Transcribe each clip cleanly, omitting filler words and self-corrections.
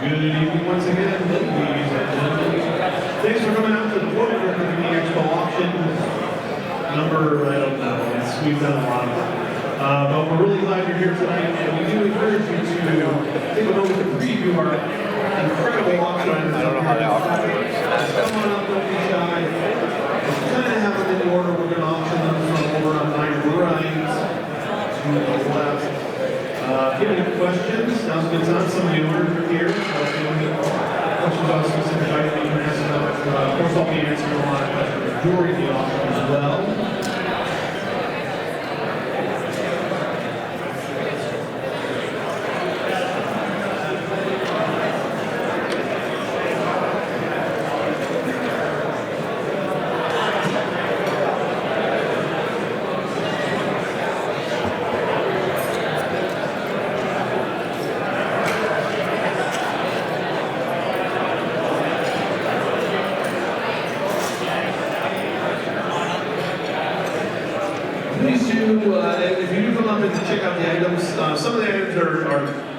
Good evening once again, ladies and gentlemen. Thanks for coming out to the Expo auction number, I don't know, we've done a lot of them. But we're really glad you're here tonight, and we do encourage you to take a moment to preview our incredible auction. I don't know how the auction works. Come on up, don't be shy. We're kind of have them in order. We're going to auction them from over on my right to the left. If you have any questions, now's a good time. Some of the owners are here, so if you have any questions about a specific item, you can ask them. Of course, I'll be answering a lot of questions during the auction as well. Please do, if you do come up and check out the items, some of the items are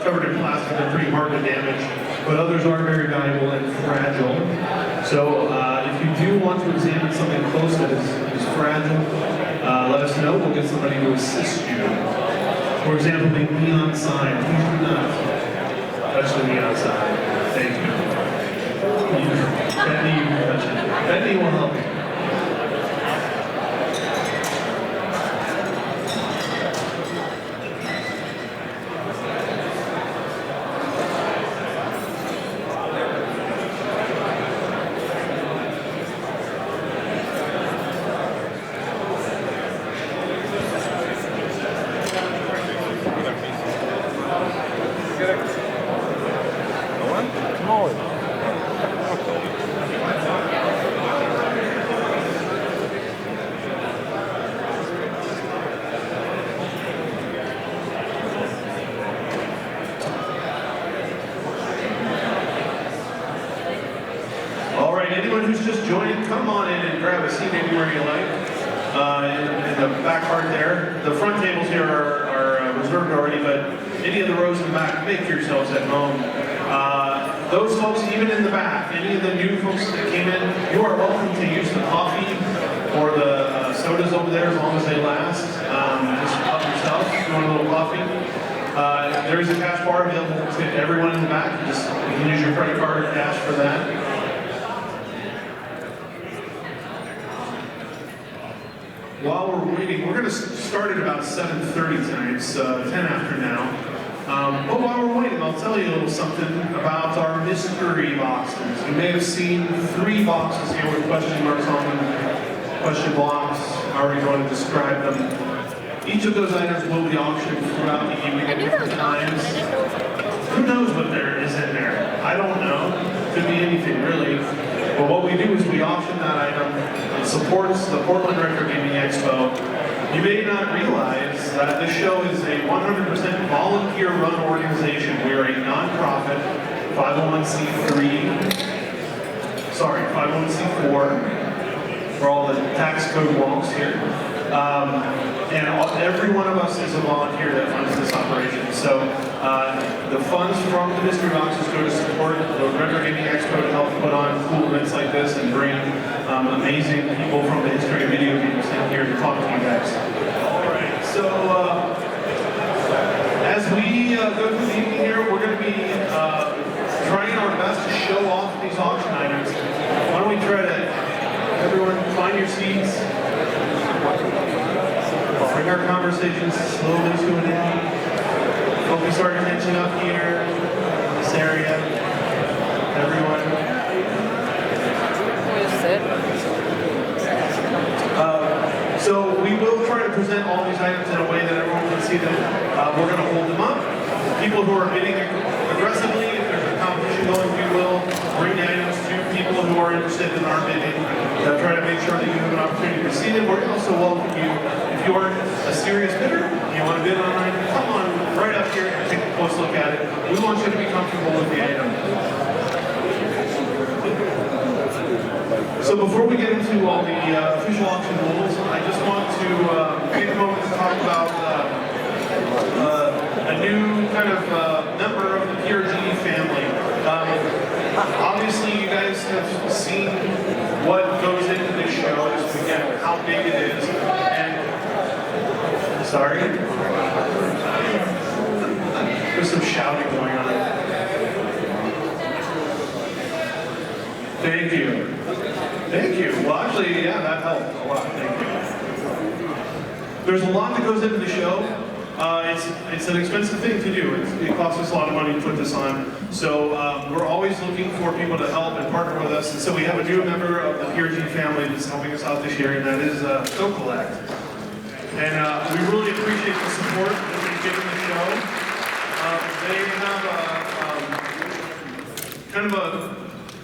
covered in plastic, they're pretty hard to damage, but others are very valuable and fragile. So if you do want to examine something close that is fragile, let us know, we'll get somebody to assist you. For example, the neon sign, please do not touch the neon sign. Thank you. Benny, you can touch it. Benny will help you. Anyone who's just joined, come on in and grab a seat anywhere you like. In the back part there. The front tables here are reserved already, but any of the rows in the back, make yourselves at home. Those folks, even in the back, any of the new folks that came in, you are welcome to use the coffee or the sodas over there as long as they last. Just help yourself if you want a little coffee. There is a cash bar available to everyone in the back. You can use your credit card or cash for that. While we're waiting, we're going to start at about 7:30 tonight. It's 10 after now. But while we're waiting, I'll tell you a little something about our mystery boxes. You may have seen 3 boxes here with question marks on them, question blocks, however you want to describe them. Each of those items will be auctioned throughout the evening at different times. Who knows what there is in there? I don't know. Could be anything, really. But what we do is we auction that item. It supports the Portland Retro Gaming Expo. You may not realize that this show is a 100% volunteer-run organization. We are a non-profit 501c4 for all the tax code wonks here. And every one of us is a volunteer that funds this operation. So the funds from the mystery boxes go to support the Retro Gaming Expo to help put on cool events like this and bring amazing people from the history of video games in here to talk to you guys. All right, so as we go through the evening here, we're going to be trying our best to show off these auction items. Why don't we try to, everyone find your seats. Bring our conversations slowly to an end. Focus our attention up here, in this area. Everyone. So we will try to present all these items in a way that everyone can see them. We're going to hold them up. People who are bidding aggressively, if there's a competition going, we will bring the items to people who are interested in our bidding. Try to make sure that you have an opportunity to see them. We're also welcome you. If you aren't a serious bidder, you want to bid on it, come on right up here and take a close look at it. We want you to be comfortable with the item. So before we get into all the official auction rules, I just want to take a moment to talk about a new kind of member of the PRGE family. big it is. And, sorry? There's some shouting going on. Thank you. Thank you. Well, actually, yeah, that helped a lot. Thank you. There's a lot that goes into the show. It's an expensive thing to do. It costs us a lot of money to put this on. So we're always looking for people to help and partner with us. And so we have a new member of the PRGE family that's helping us out this year, and that is Collect. And we really appreciate the support that they've given the show. They have kind of a,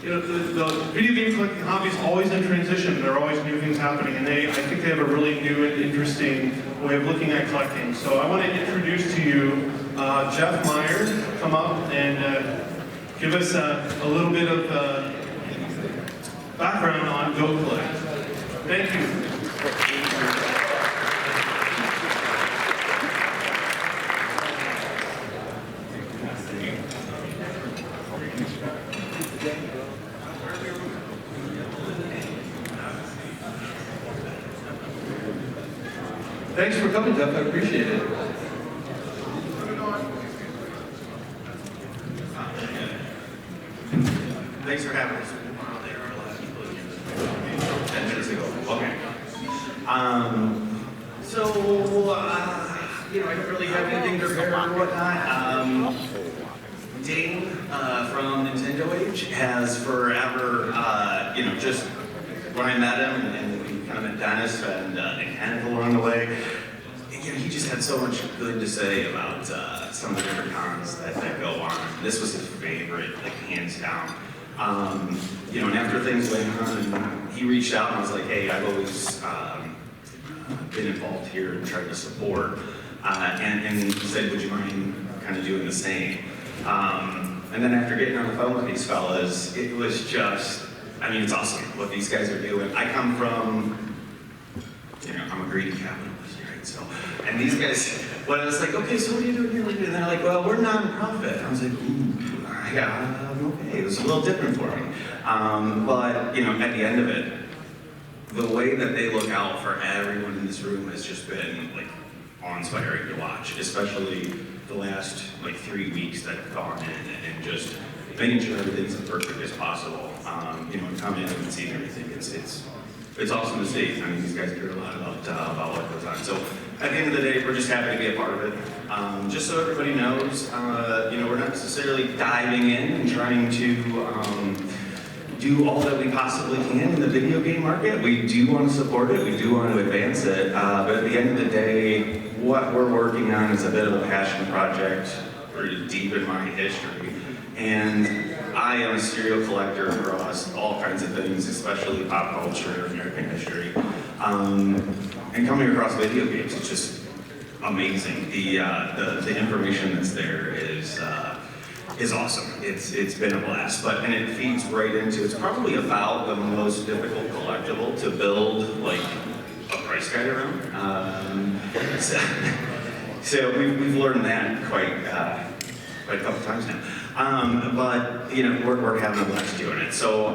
the video game collecting hobby is always in transition. There are always new things happening, and I think they have a really new and interesting way of looking at collecting. So I want to introduce to you Jeff Meyer. Come up and give us a little bit of background on Go Collect. Thank you. Thanks for coming, Jeff. I appreciate it. Thanks for having us. They are last 10 minutes ago. Okay. I don't really have anything prepared or whatnot. Dane from Nintendo Age has forever, just when I met him and we kind of met Dennis and Kenneth along the way, he just had so much good to say about some of the different cons that go on. This was his favorite, like hands down. And after things went on, he reached out and I was like, hey, I've always been involved here and tried to support. And he said, would you mind kind of doing the same? And then after getting on the phone with these fellas, it was just, it's awesome what these guys are doing. I come from, I'm a greedy capitalist, right? So, and these guys, when I was like, okay, so what are you doing here? And they're like, well, we're nonprofit. I was like, ooh, yeah, okay, it was a little different for me. But, at the end of it, the way that they look out for everyone in this room has just been, like, awe-inspiring to watch, especially the last, 3 weeks that have gone in and just making sure everything's as perfect as possible. Coming in and seeing everything, it's awesome to see. These guys care a lot about what goes on. So at the end of the day, we're just happy to be a part of it. Just so everybody knows, we're not necessarily diving in and trying to do all that we possibly can in the video game market. We do want to support it, we do want to advance it, but at the end of the day, what we're working on is a bit of a passion project, pretty deep in my history. And I am a serial collector across all kinds of things, especially pop culture, American history. And coming across video games, it's just amazing. The information that's there is awesome. It's been a blast, and it feeds right into, it's probably about the most difficult collectible to build, like, a price guide around. So we've learned that quite a couple times now. But we're having a blast doing it. So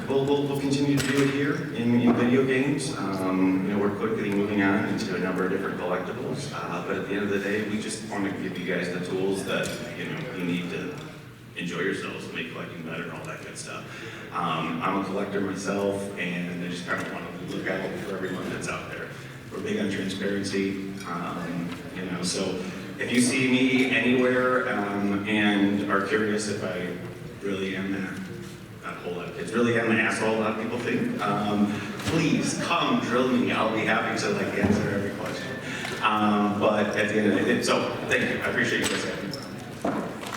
we'll continue to do it here in video games. We're quickly moving on into a number of different collectibles. But at the end of the day, we just want to give you guys the tools that you need to enjoy yourselves, make collecting better, all that good stuff. I'm a collector myself, and I just kind of want to look out for everyone that's out there. We're big on transparency, so if you see me anywhere and are curious if I really am not a whole lot of kids, really am an asshole, a lot of people think, please come drill me. I'll be happy to answer every question. But at the end of the day, so thank you. I appreciate you guys having me.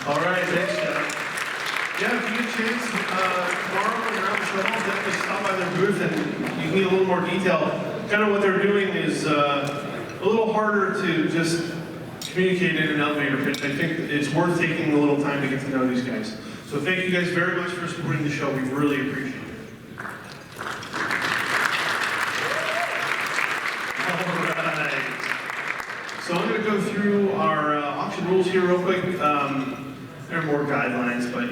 All right, thanks, Jeff. Yeah, if you get a chance tomorrow when you're out the show, definitely stop by their booth and you can get a little more detail. Kind of what they're doing is a little harder to just communicate in an elevator pitch. I think it's worth taking a little time to get to know these guys. So thank you guys very much for supporting the show. We really appreciate it. All right. So I'm going to go through our auction rules here real quick. There are more guidelines, but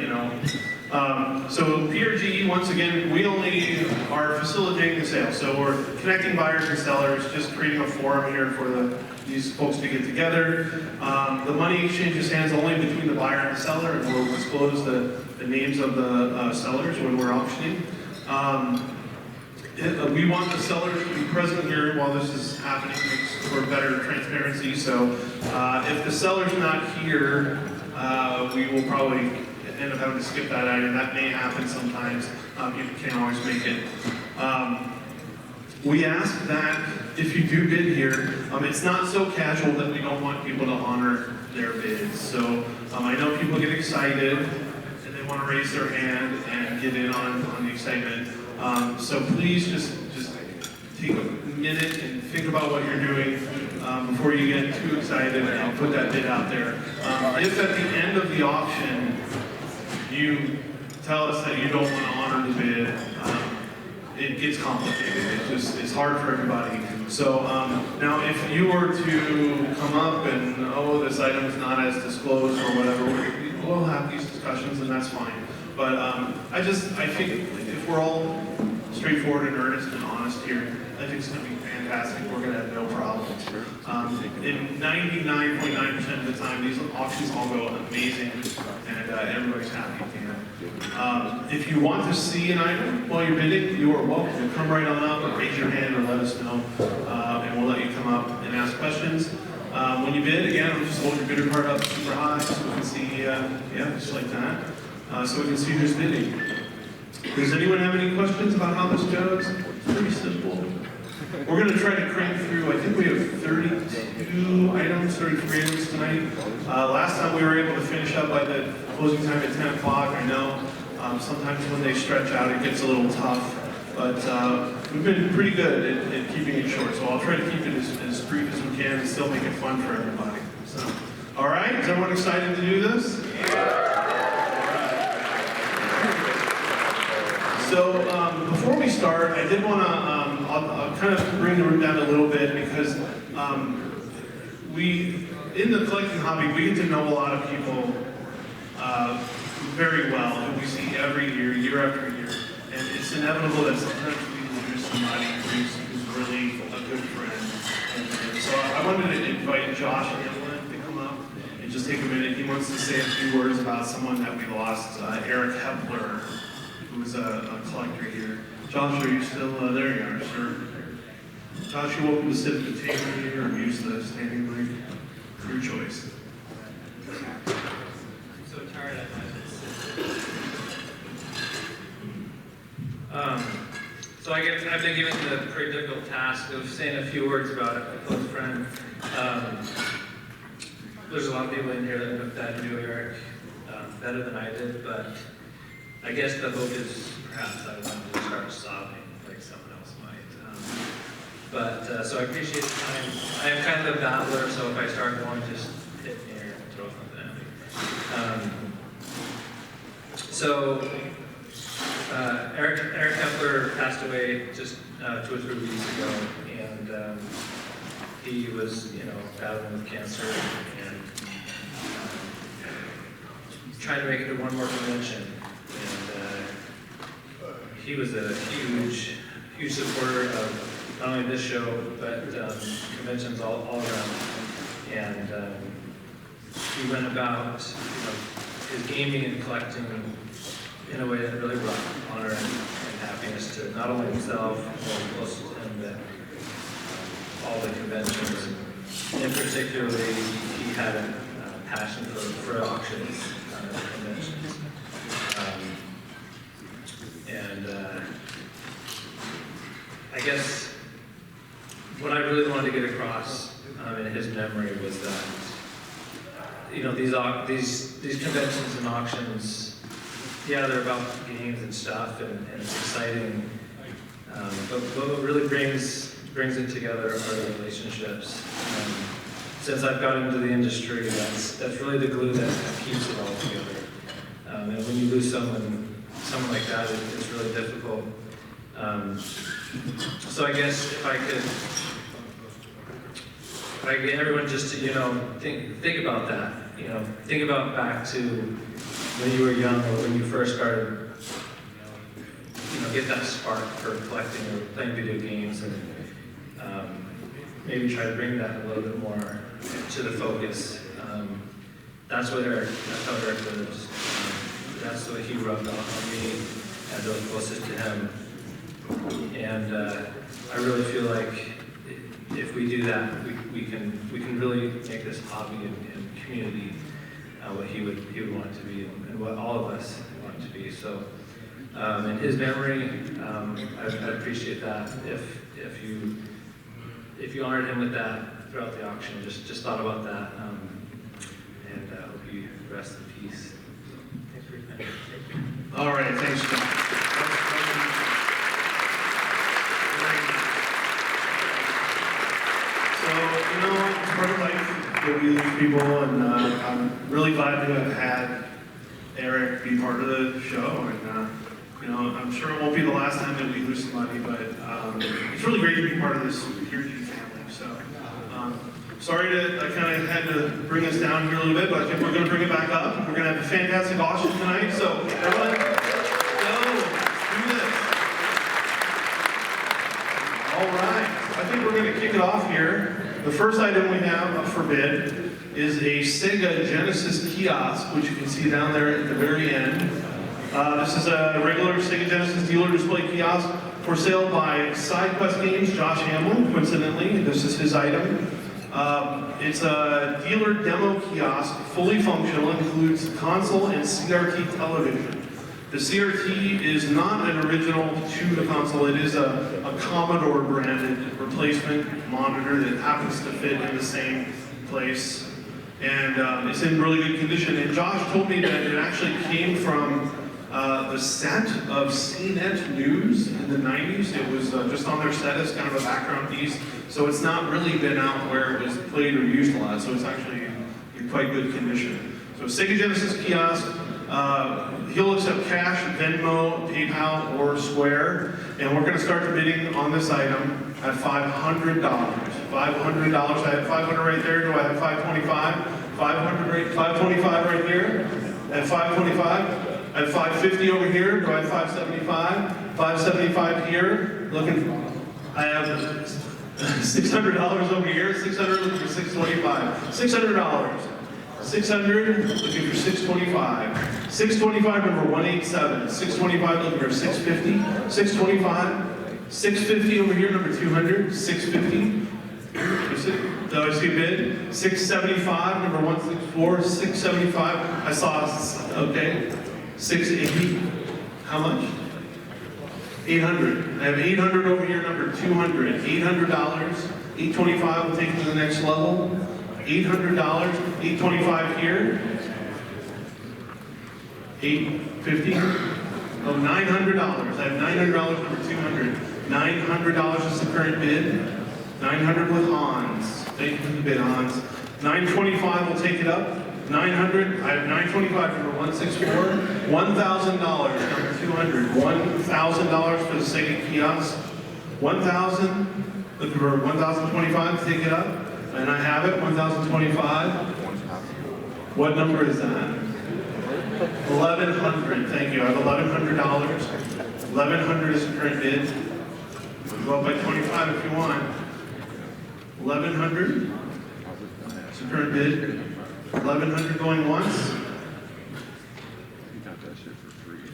So PRGE, once again, we only are facilitating the sale. So we're connecting buyers and sellers, just creating a forum here for these folks to get together. The money exchanges hands only between the buyer and the seller, and we'll disclose the names of the sellers when we're auctioning. We want the sellers to be present here while this is happening for better transparency. So if the seller's not here, we will probably end up having to skip that item. That may happen sometimes. You can't always make it. We ask that if you do bid here, it's not so casual that we don't want people to honor their bids. So I know people get excited and they want to raise their hand and get in on the excitement. So please just take a minute and think about what you're doing before you get too excited and put that bid out there. If at the end of the auction you tell us that you don't want to honor the bid, it gets complicated. It's hard for everybody. So now if you were to come up and, oh, this item is not as disclosed or whatever, we'll have these discussions and that's fine. But I think if we're all straightforward and earnest and honest here, I think it's going to be fantastic. We're going to have no problems. In 99.9% of the time, these auctions all go amazing, and everybody's happy. If you want to see an item while you're bidding, you are welcome to come right on up or raise your hand or let us know, and we'll let you come up and ask questions. When you bid, again, just hold your bidder card up super high so we can see, just like that, so we can see who's bidding. Does anyone have any questions about how this goes? It's pretty simple. We're going to try to crank through, I think we have 32 items, 33 items tonight. Last time we were able to finish up by the closing time at 10 o'clock. I know sometimes when they stretch out it gets a little tough, but we've been pretty good at keeping it short. So I'll try to keep it as brief as we can and still make it fun for everybody. So, all right, is everyone excited to do this? So before we start, I did want to, I'll kind of bring the room down a little bit because in the collecting hobby, we get to know a lot of people very well, who we see every year, year after year. And it's inevitable that sometimes we lose somebody who's really a good friend. And so I wanted to invite Josh Hamlin to come up and just take a minute. He wants to say a few words about someone that we lost, Eric Hepler, who's a collector here. Josh, are you still there? You are, sir. Josh, you're welcome to sit at the table here or use the standing mic. Your choice. I'm so tired I might just sit. So I've been given the pretty difficult task of saying a few words about a close friend. There's a lot of people in here that knew Eric better than I did, but I guess the hope is perhaps I wanted to start sobbing like someone else might. So I appreciate the time. I am kind of a babbler, so if I start going, just hit me or throw something at me. Eric Hepler passed away just 2 or 3 weeks ago, and he was, battling with cancer and trying to make it to one more convention. He was a huge supporter of not only this show, but conventions all around. And he went about his gaming and collecting in a way that really brought honor and happiness to not only himself, but close to him, but all the conventions. And particularly, he had a passion for auctions and conventions. I guess what I really wanted to get across in his memory was that these conventions and auctions, they're about games and stuff, and it's exciting. But what really brings it together are the relationships. Since I've got into the industry, that's really the glue that keeps it all together. And when you lose someone like that, it's really difficult. So I guess if I could get everyone just to think about that. Think about back to when you were young or when you first started, get that spark for collecting or playing video games, and maybe try to bring that a little bit more to the focus. That's how Eric lives. That's what he rubbed off on me and those closest to him. And I really feel like if we do that, we can really make this hobby and community what he would want it to be, and what all of us want it to be. So, in his memory, I'd appreciate that if you honored him with that throughout the auction. Just thought about that, and hope you rest in peace. Thanks for your time. All right, thanks, John. So, it's part of life that we lose people, and I'm really glad to have had Eric be part of the show, and I'm sure it won't be the last time that we lose somebody, but it's really great to be part of this PRGE family. So, sorry I kind of had to bring us down here a little bit, but I think we're going to bring it back up. We're going to have a fantastic auction tonight, so everyone, go do this. All right, I think we're going to kick it off here. The first item we have up for bid is a Sega Genesis Kiosk, which you can see down there at the very end. This is a regular Sega Genesis dealer display kiosk for sale by SideQuest Games, Josh Hamill, coincidentally. This is his item. It's a dealer demo kiosk, fully functional, includes console and CRT television. The CRT is not an original to the console, it is a Commodore branded replacement monitor that happens to fit in the same place. And it's in really good condition. And Josh told me that it actually came from the set of CNET News in the 90s. It was just on their set as kind of a background piece. So it's not really been out where it was played or used a lot. So it's actually in quite good condition. So Sega Genesis Kiosk, he'll accept cash, Venmo, PayPal, or Square. And we're going to start the bidding on this item at $500. $500. I have 500 right there. Do I have 525? 525 right here. At 525. I have 550 over here. Do I have 575? 575 here. I have $600 over here. 600 looking for 625. $600. 600 looking for 625. 625 number 187. 625 looking for 650. 625. 650 over here number 200. 650. Did I see a bid? 675 number 164. 675. I saw. Okay. 680. How much? 800. I have 800 over here, number 200. $800. 825 will take it to the next level. $800. 825 here. 850. Oh, $900. I have $900, number 200. $900 is the current bid. 900 with Hans. Thank you for the bid, Hans. 925 will take it up. 900, I have 925 number 164, $1,000, number 200, $1,000 for the Sega Kiosk, 1,000, looking for 1,025 to take it up, and I have it, 1,025. What number is that? 1,100, thank you, I have $1,100, 1,100 is the current bid. We'll go up by 25 if you want. 1,100 is the current bid. 1,100 going once.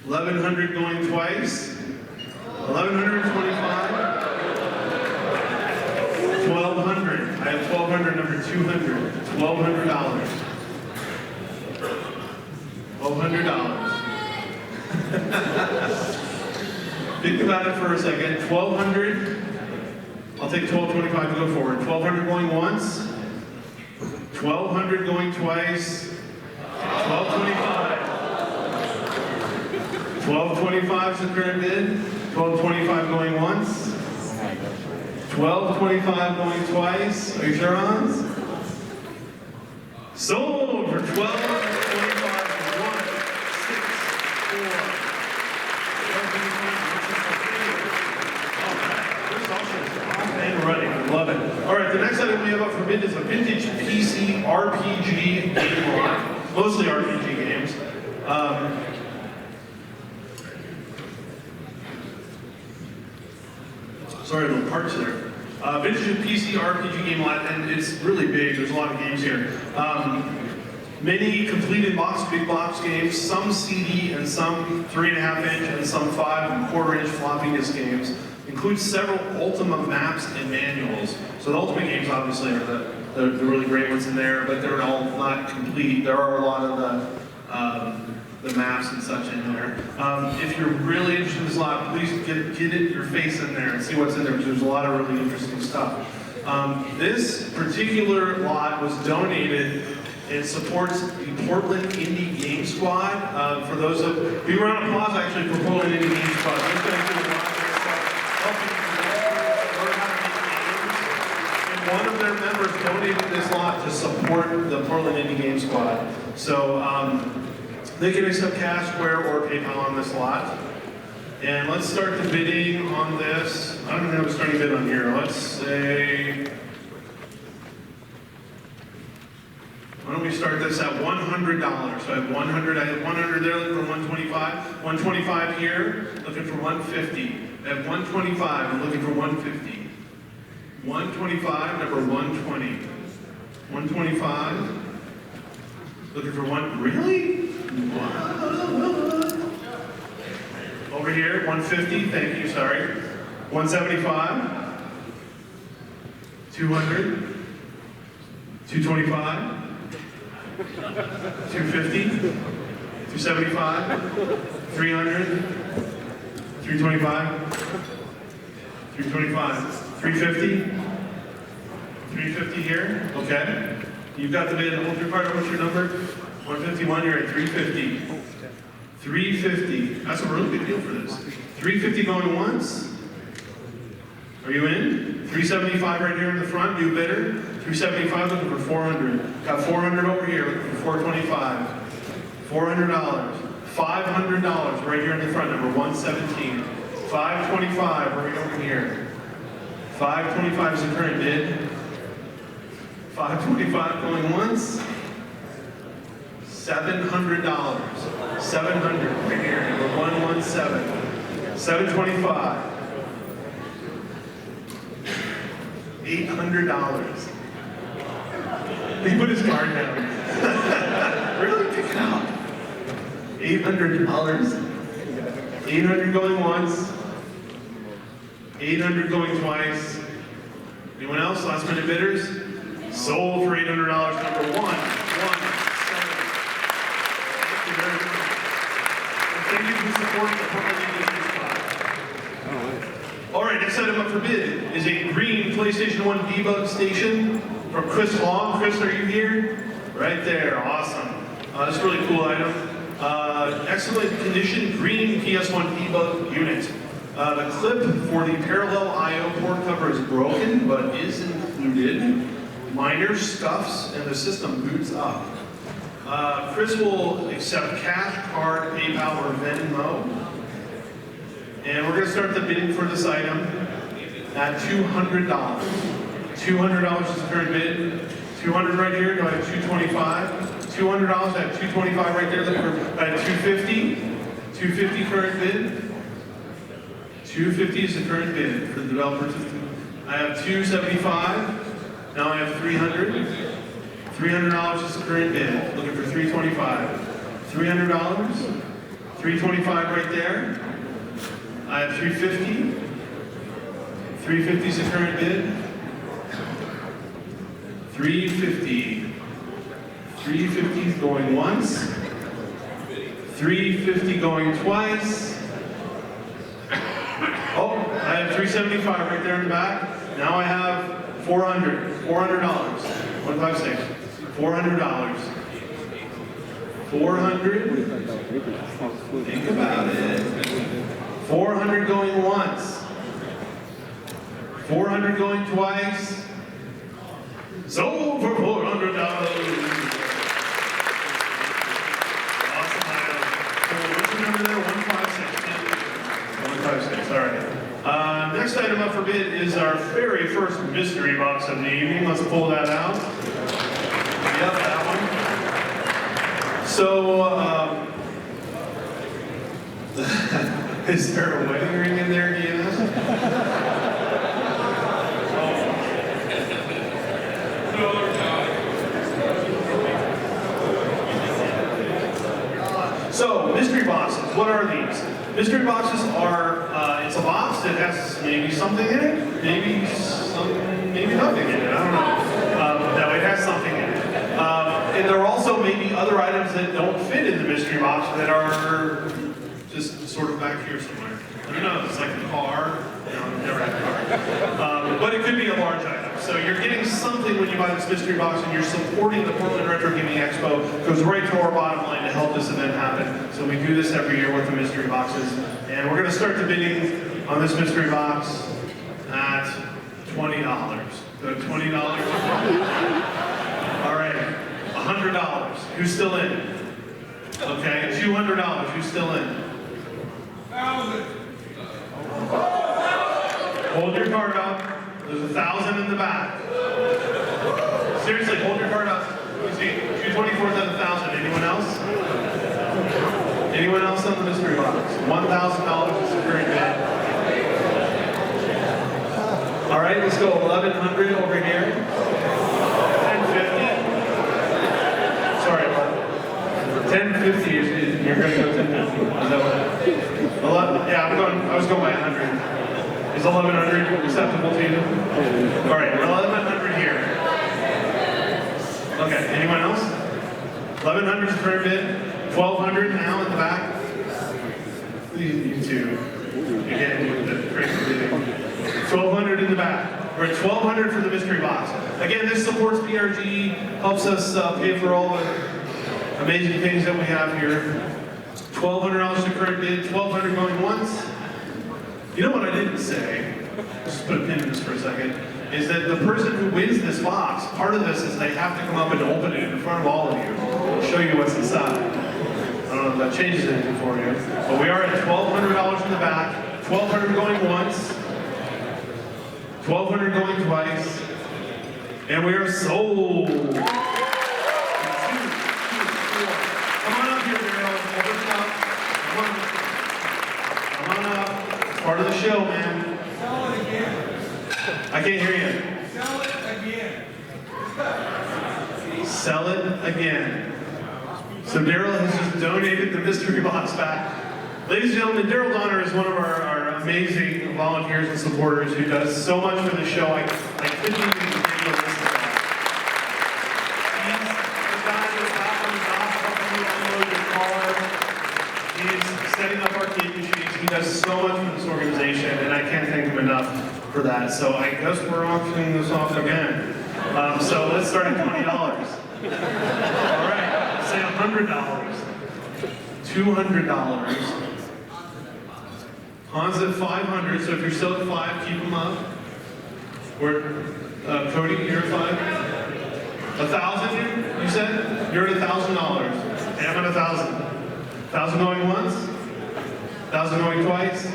1,100 going twice. 1,125. 1,200. I have 1,200, number 200. $1,200. $1,200. Think about it for a second. 1,200. I'll take 1,225 to go forward. 1,200 going once. 1,200 going twice. 1,225. 1,225 is the current bid. 1,225 going once. 1,225 going twice. Are you sure, Hans? Sold for 1,225 for 1, 6, 4. And running. I love it. All right, the next item we have up for bid is a vintage PC RPG game lot, mostly RPG games. Sorry, little parts there. Vintage PC RPG game lot, and it's really big. There's a lot of games here. Many completed box, big box games, some CD and some 3.5 inch and some 5.25 inch floppy disk games. Includes several Ultima maps and manuals. So the Ultima games obviously are the really great ones in there, but they're all not complete. There are a lot of the maps and such in there. If you're really interested in this lot, please get your face in there and see what's in there, because there's a lot of really interesting stuff. This particular lot was donated and supports the Portland Indie Game Squad. For those of, give a round of applause actually for Portland Indie Game Squad. They're going to do a lot of great stuff, helping you learn how to make games. And one of their members donated this lot to support the Portland Indie Game Squad. So they can accept cash, Square, or PayPal on this lot. And let's start the bidding on this. I don't know who's starting to bid on here. Let's say, why don't we start this at $100? So I have 100, I have 100 there, looking for 125. 125 here, looking for 150. I have 125, I'm looking for 150. 125, number 120. 125, looking for one, really? What? Over here, 150, thank you, sorry. 175, 200, 225, 250, 275, 300, 325, 325, 350, 350 here, okay. You've got the bid, hold your partner, what's your number? 151, you're at 350. 350, that's a really good deal for this. 350 going once. Are you in? 375 right here in the front, new bidder. 375 looking for 400. Got 400 over here, looking for 425. $400. $500 right here in the front, number 117. 525 right over here. 525 is the current bid. 525 going once. $700. 700 right here, number 117. 725. $800. He put his card down. Really? Pick it out. $800. 800 going once. 800 going twice. Anyone else? Last minute bidders? Sold for $800, number 117. Thank you very much. And thank you for supporting the Portland Indie Game Squad. All right, next item up for bid is a green PlayStation 1 debug station from Chris Long. Chris, are you here? Right there, awesome. This is a really cool item. Excellent condition green PS1 debug unit. The clip for the parallel I/O port cover is broken, but is included. Minor scuffs and the system boots up. Chris will accept cash, card, PayPal, or Venmo. And we're going to start the bidding for this item at $200. $200 is the current bid. 200 right here, do I have 225? $200, I have 225 right there. I have 250. 250 current bid. 250 is the current bid for the developer. I have 275. Now I have 300. $300 is the current bid. Looking for 325. $300. 325 right there. I have 350. 350 is the current bid. 350. 350 is going once. 350 going twice. Oh, I have 375 right there in the back. Now I have 400. $400. 156. $400. 400. Think about it. 400 going once. 400 going twice. Sold for $400. Awesome item. So what's the number there? 156. 156. All right. Next item up for bid is our very first mystery box of the evening. Let's pull that out. Yep, that one. So Is there a wedding ring in there, do you know? So, mystery boxes, what are these? Mystery boxes are, it's a box that has maybe something in it, maybe nothing in it, I don't know. No, it has something in it. And there are also maybe other items that don't fit in the mystery box that are just sort of back here somewhere. I don't know, it's like a car. No, I've never had a car. But it could be a large item. So you're getting something when you buy this mystery box, and you're supporting the Portland Retro Gaming Expo. It goes right to our bottom line to help this event happen. So we do this every year with the mystery boxes. And we're going to start the bidding on this mystery box at $20. So $20. All right, $100. Who's still in? Okay, $200. Who's still in? 1,000. Hold your card up. There's 1,000 in the back. Seriously, hold your card up. You see, 224 is at 1,000. Anyone else? Anyone else on the mystery box? $1,000 is the current bid. All right, let's go 1,100 over here. 1050. Sorry, 1050 is you're going to go 1050. Is that what? 11? Yeah, I was going by 100. Is 1,100 acceptable to you? All right, we're 1,100 here. Okay, anyone else? 1,100 is the current bid. 1,200 now in the back. You two. Again, with the crazy bidding. 1,200 in the back. We're at 1,200 for the mystery box. Again, this supports PRGE, helps us pay for all the amazing things that we have here. $1,200 the current bid, 1,200 going once. You know what I didn't say, just put a pin in this for a second, is that the person who wins this box, part of this is they have to come up and open it in front of all of you. I'll show you what's inside. I don't know if that changes anything for you. But we are at $1,200 in the back, 1,200 going once, 1,200 going twice, and we are sold. Come on up here, Daryl. Open it up. Come on up. It's part of the show, man. Sell it again. I can't hear you. Sell it again. Sell it again. So Daryl has just donated the mystery box back. Ladies and gentlemen, Daryl Donner is one of our amazing volunteers and supporters who does so much for the show. I couldn't even begin to listen to that. He's the guy that's out on the dock helping you unload your car. He's setting up arcade machines. He does so much for this organization, and I can't thank him enough for that. So I guess we're auctioning this off again. So let's start at $20. All right, let's say $100. $200. Hans at 500, so if you're still at 5, keep them up. We're, Cody, you're at 5? 1,000, you said? You're at $1,000. Hey, I'm at 1,000. 1,000 going once? 1,000 going twice?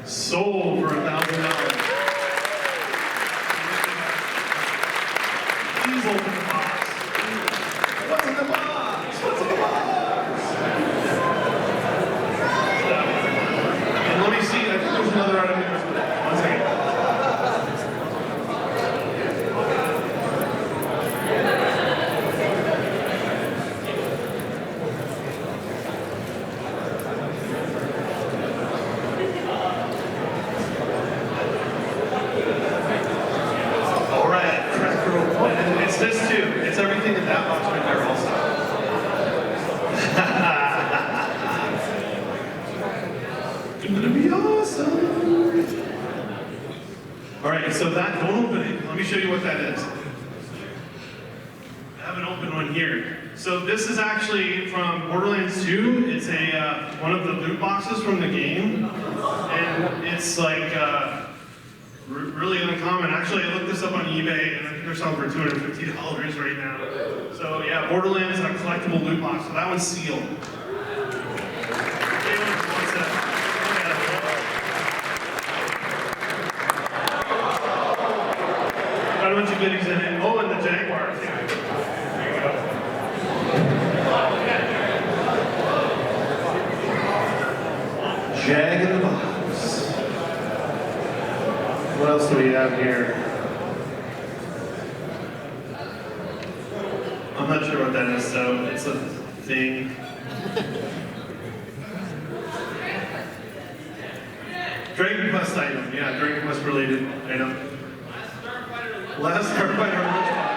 Sold for $1,000. Please open the box. What's in the box? What's in the box? And let me see, I think there's another item here. One second. All right, and it's this too. It's everything in that box right there also. It's gonna be awesome. All right, so that, don't open it. Let me show you what that is. I have an open one here. So this is actually from Borderlands 2. It's a one of the loot boxes from the game, and it's like really uncommon. Actually, I looked this up on eBay, and I think they're selling for $250 right now. So yeah, Borderlands, a collectible loot box. So that one's sealed. What's that? Got a bunch of goodies in it. Oh, and the Jaguar too. There you go. do we have here? I'm not sure what that is, so it's a thing. Dragon Quest item, yeah, Dragon Quest related item. Last Starfighter lunchbox.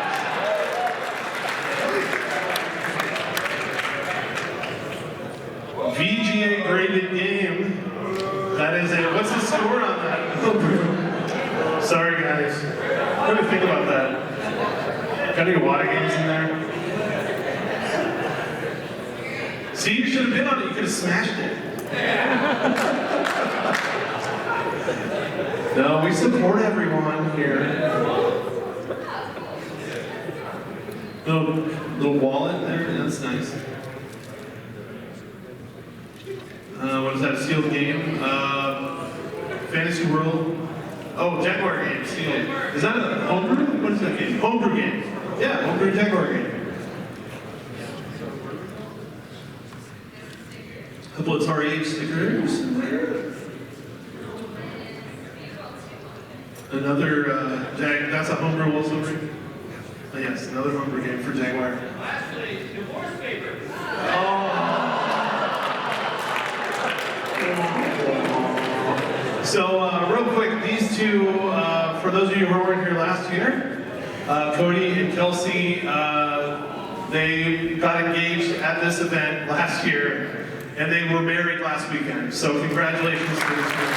VGA graded game. That is a, what's the score on that? Sorry guys. What do you think about that? Got any water games in there? See, you should have been on it, you could have smashed it. No, we support everyone here. Little wallet there, that's nice. What is that, sealed game? Fantasy World. Oh, Jaguar game, sealed. Is that a homebrew? What is that game? Homebrew game. Yeah, homebrew Jaguar game. A couple of Atari 8 stickers in there. Another, that's a homebrew also, right? Oh, yes, another homebrew game for Jaguar. Lastly, divorce papers. So, real quick, these two, for those of you who weren't here last year, Cody and Kelsey, they got engaged at this event last year, and they were married last weekend. So, congratulations to this group.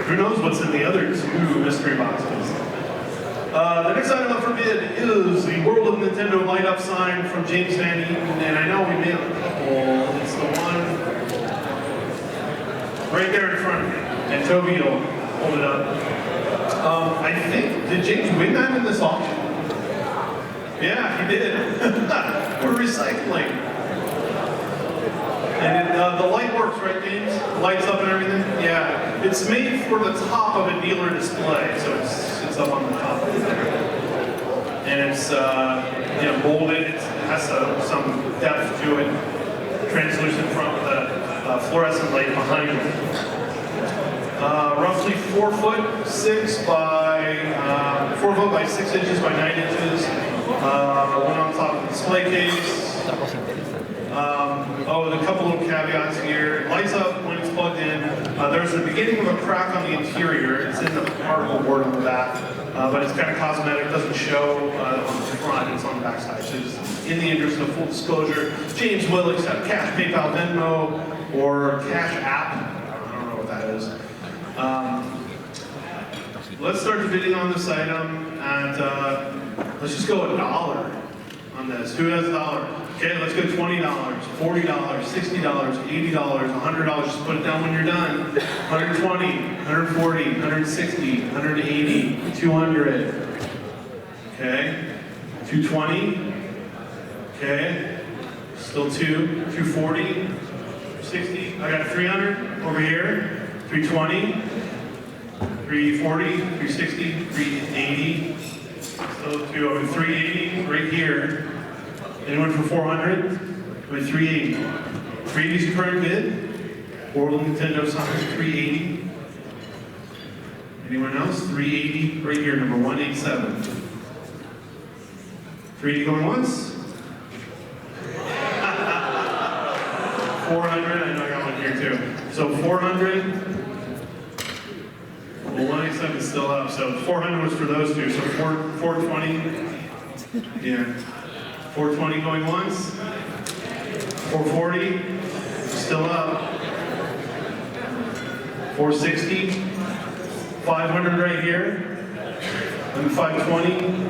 Who knows what's in the other two mystery boxes? The next item up for bid is the World of Nintendo light-up sign from James Van Eaton, and I know we made a couple. It's the one right there in front of me, and Toby will hold it up. I think, did James win that in this auction? Yeah, he did. We're recycling. And the light works, right, James? Lights up and everything? Yeah. It's made for the top of a dealer display, so it's up on the top of there. And it's molded. It has some depth to it. Translucent front with a fluorescent light behind it. Roughly 4'6" by 4 foot by 6 inches by 9 inches. One on top of the display case. A couple little caveats here. It lights up when it's plugged in. There's the beginning of a crack on the interior. It's in the particle board on the back, but it's kind of cosmetic. Doesn't show on the front. It's on the back side. So just in the interest of full disclosure, James will accept cash, PayPal, Venmo, or Cash App. I don't know what that is. Let's start the bidding on this item at, let's just go $1 on this. Who has $1? Okay, let's go $20, $40, $60, $80, $100. Just put it down when you're done. 120, 140, 160, 180, 200. Okay, 220. Okay, still 240, 60. I got 300 over here. 320, 340, 360, 380. Still 380 right here. Anyone for 400? With 380. 380 is the current bid. World Nintendo signs 380. Anyone else? 380 right here, number 187. 380 going once? 400, I know I got one here too. So 400. Well, 187 is still up, so 400 was for those two. So 420. Yeah. 420 going once. 440, still up. 460. 500 right here. And 520.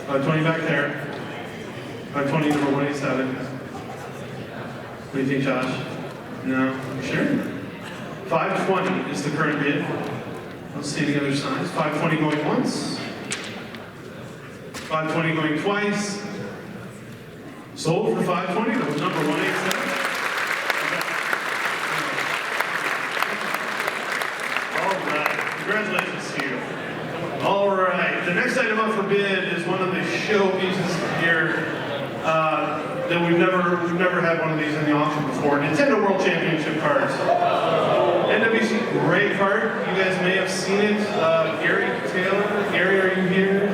520 back there. 520 number 187. What do you think, Josh? No? Sure? 520 is the current bid. Let's see the other sides. 520 going once. 520 going twice. Sold for 520, that was number 187. All right, congratulations to you. All right, the next item up for bid is one of the show pieces here. that we've never had one of these in the auction before. Nintendo World Championship cards. NWC Gray card. You guys may have seen it. Gary Taylor. Gary, are you here?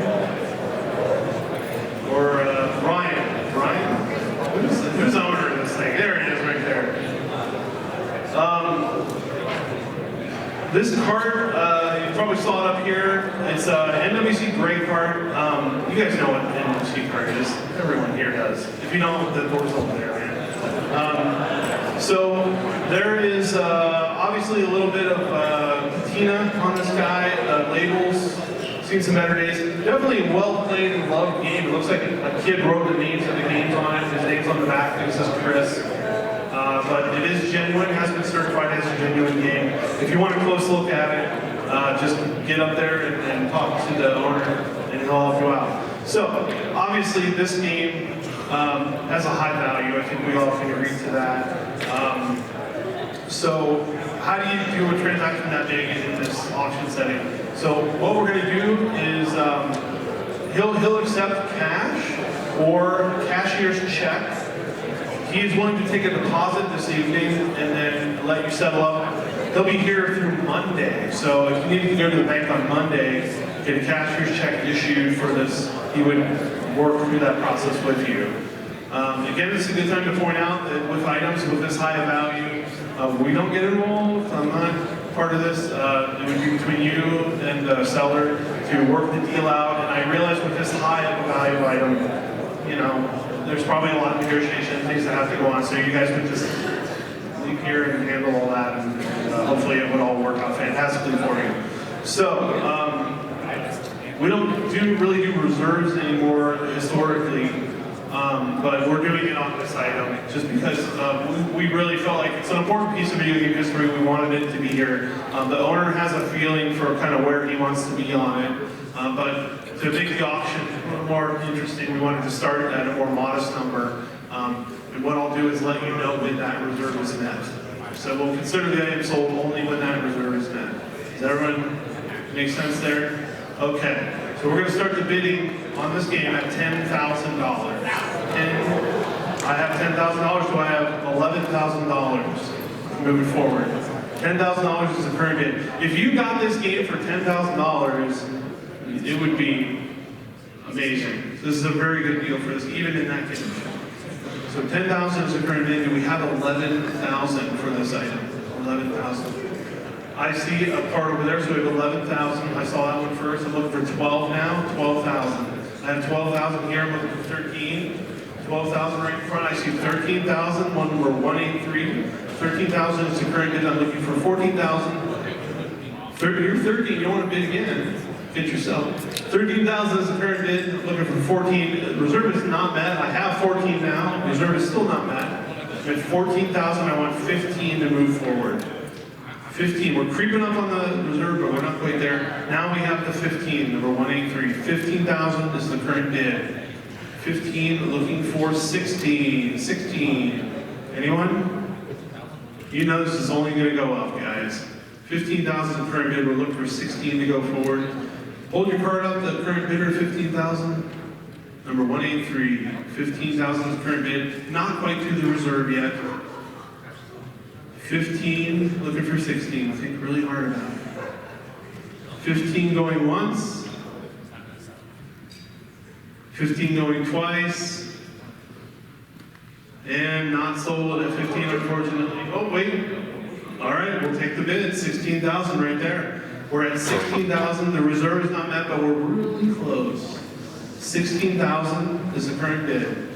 Or Ryan. Ryan? Who's the owner of this thing? There it is, right there. This card, you probably saw it up here. It's an NWC Gray card. You guys know what an NWC card is. Everyone here does. If you don't, the door's over there, man. So there is obviously a little bit of patina on this guy, labels. Seen some better days. Definitely a well-played and loved game. It looks like a kid wrote the names of the games on it. His name's on the back. It says Chris. But it is genuine, has been certified as a genuine game. If you want a close look at it, just get up there and talk to the owner, and he'll help you out. So, obviously, this game has a high value. I think we all can agree to that. So, how do you do a transaction that big in this auction setting? So, what we're going to do is he'll accept cash or cashier's check. He is willing to take a deposit this evening and then let you settle up. He'll be here through Monday. So if you need to go to the bank on Monday, get a cashier's check issued for this, he would work through that process with you. Again, it's a good time to point out that with items with this high value, we don't get involved. I'm not part of this. It would be between you and the seller to work the deal out. And I realize with this high of a value item, you know, there's probably a lot of negotiation things that have to go on, so you guys would just leave here and handle all that, and hopefully it would all work out fantastically for you. So, we don't really do reserves anymore historically, but we're doing it on this item just because we really felt like it's an important piece of video game history. We wanted it to be here. The owner has a feeling for kind of where he wants to be on it, but to make the auction a little more interesting, we wanted to start at a more modest number. And what I'll do is let you know when that reserve is met. So we'll consider the item sold only when that reserve is met. Does everyone make sense there? Okay. So we're going to start the bidding on this game at $10,000. And I have $10,000. Do I have $11,000 moving forward? $10,000 is the current bid. If you got this game for $10,000, it would be amazing. This is a very good deal for this, even in that condition. So 10,000 is the current bid. Do we have 11,000 for this item? 11,000. I see a part over there, so we have 11,000. I saw that one first. I'm looking for 12 now. 12,000. I have 12,000 here. I'm looking for 13. 12,000 right in front. I see 13,000. One number 183. 13,000 is the current bid. I'm looking for 14,000. You're 13. You don't want to bid again. Get yourself. 13,000 is the current bid. I'm looking for 14. Reserve is not met. I have 14 now. Reserve is still not met. At 14,000, I want 15 to move forward. 15. We're creeping up on the reserve, but we're not quite there. Now we have the 15, number 183. 15,000 is the current bid. 15, looking for 16. 16. Anyone? You know this is only going to go up, guys. 15,000 is the current bid. We're looking for 16 to go forward. Hold your card up. The current bidder, 15,000. Number 183. 15,000 is the current bid. Not quite to the reserve yet. 15, looking for 16. Think really hard about it. 15 going once. 15 going twice. And not sold at 15, unfortunately. Oh, wait. All right, we'll take the bid. 16,000 right there. We're at 16,000. The reserve is not met, but we're really close. 16,000 is the current bid.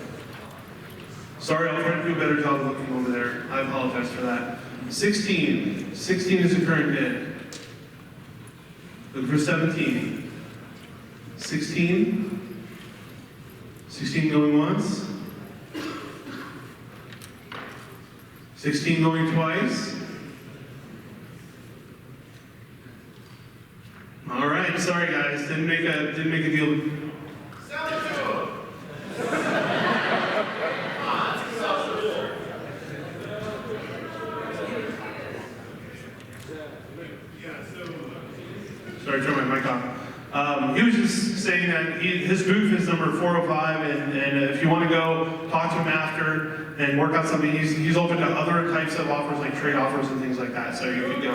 Sorry, I'll try to do a better job looking over there. I apologize for that. 16. 16 is the current bid. Look for 17. 16. 16 going once. 16 going twice. All right, sorry guys, didn't make a deal. Sell it to him. Sorry, turn my mic off. He was just saying that his booth is number 405, and if you want to go talk to him after and work out something, he's open to other types of offers like trade offers and things like that. So you could go.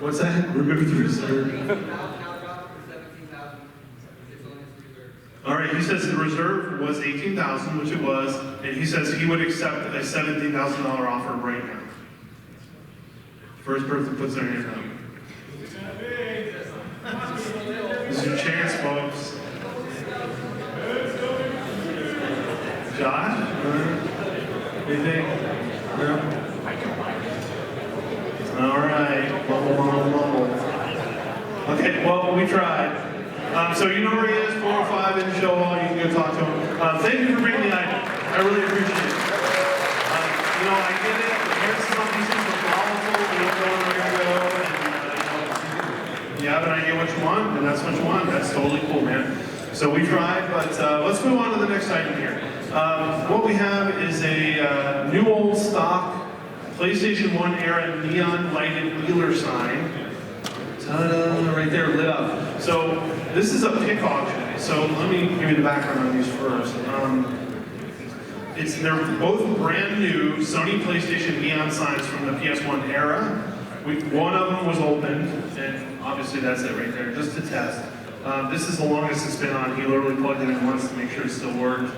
What's that? Remove the reserve. All right, he says the reserve was $18,000, which it was, and he says he would accept a $17,000 offer right now. First person puts their hand up. This is your chance, folks. Josh? Anything? No? All right. Mumble. Okay, well, we tried. So you know where he is, 405 in Show Hall. You can go talk to him. Thank you for bringing the item. I really appreciate it. You know, I get it. The prices on these things are volatile. You don't know where you're going to go. And, you have an idea what you want, and that's what you want. That's totally cool, man. So we tried, but let's move on to the next item here. What we have is a new old stock PlayStation 1 era neon lighted wheeler sign. Ta-da, right there, lit up. So this is a pick auction. So let me give you the background on these first. They're both brand new Sony PlayStation neon signs from the PS1 era. One of them was opened, and obviously that's it right there, just to test. This is the longest it's been on. He literally plugged it in once to make sure it still worked.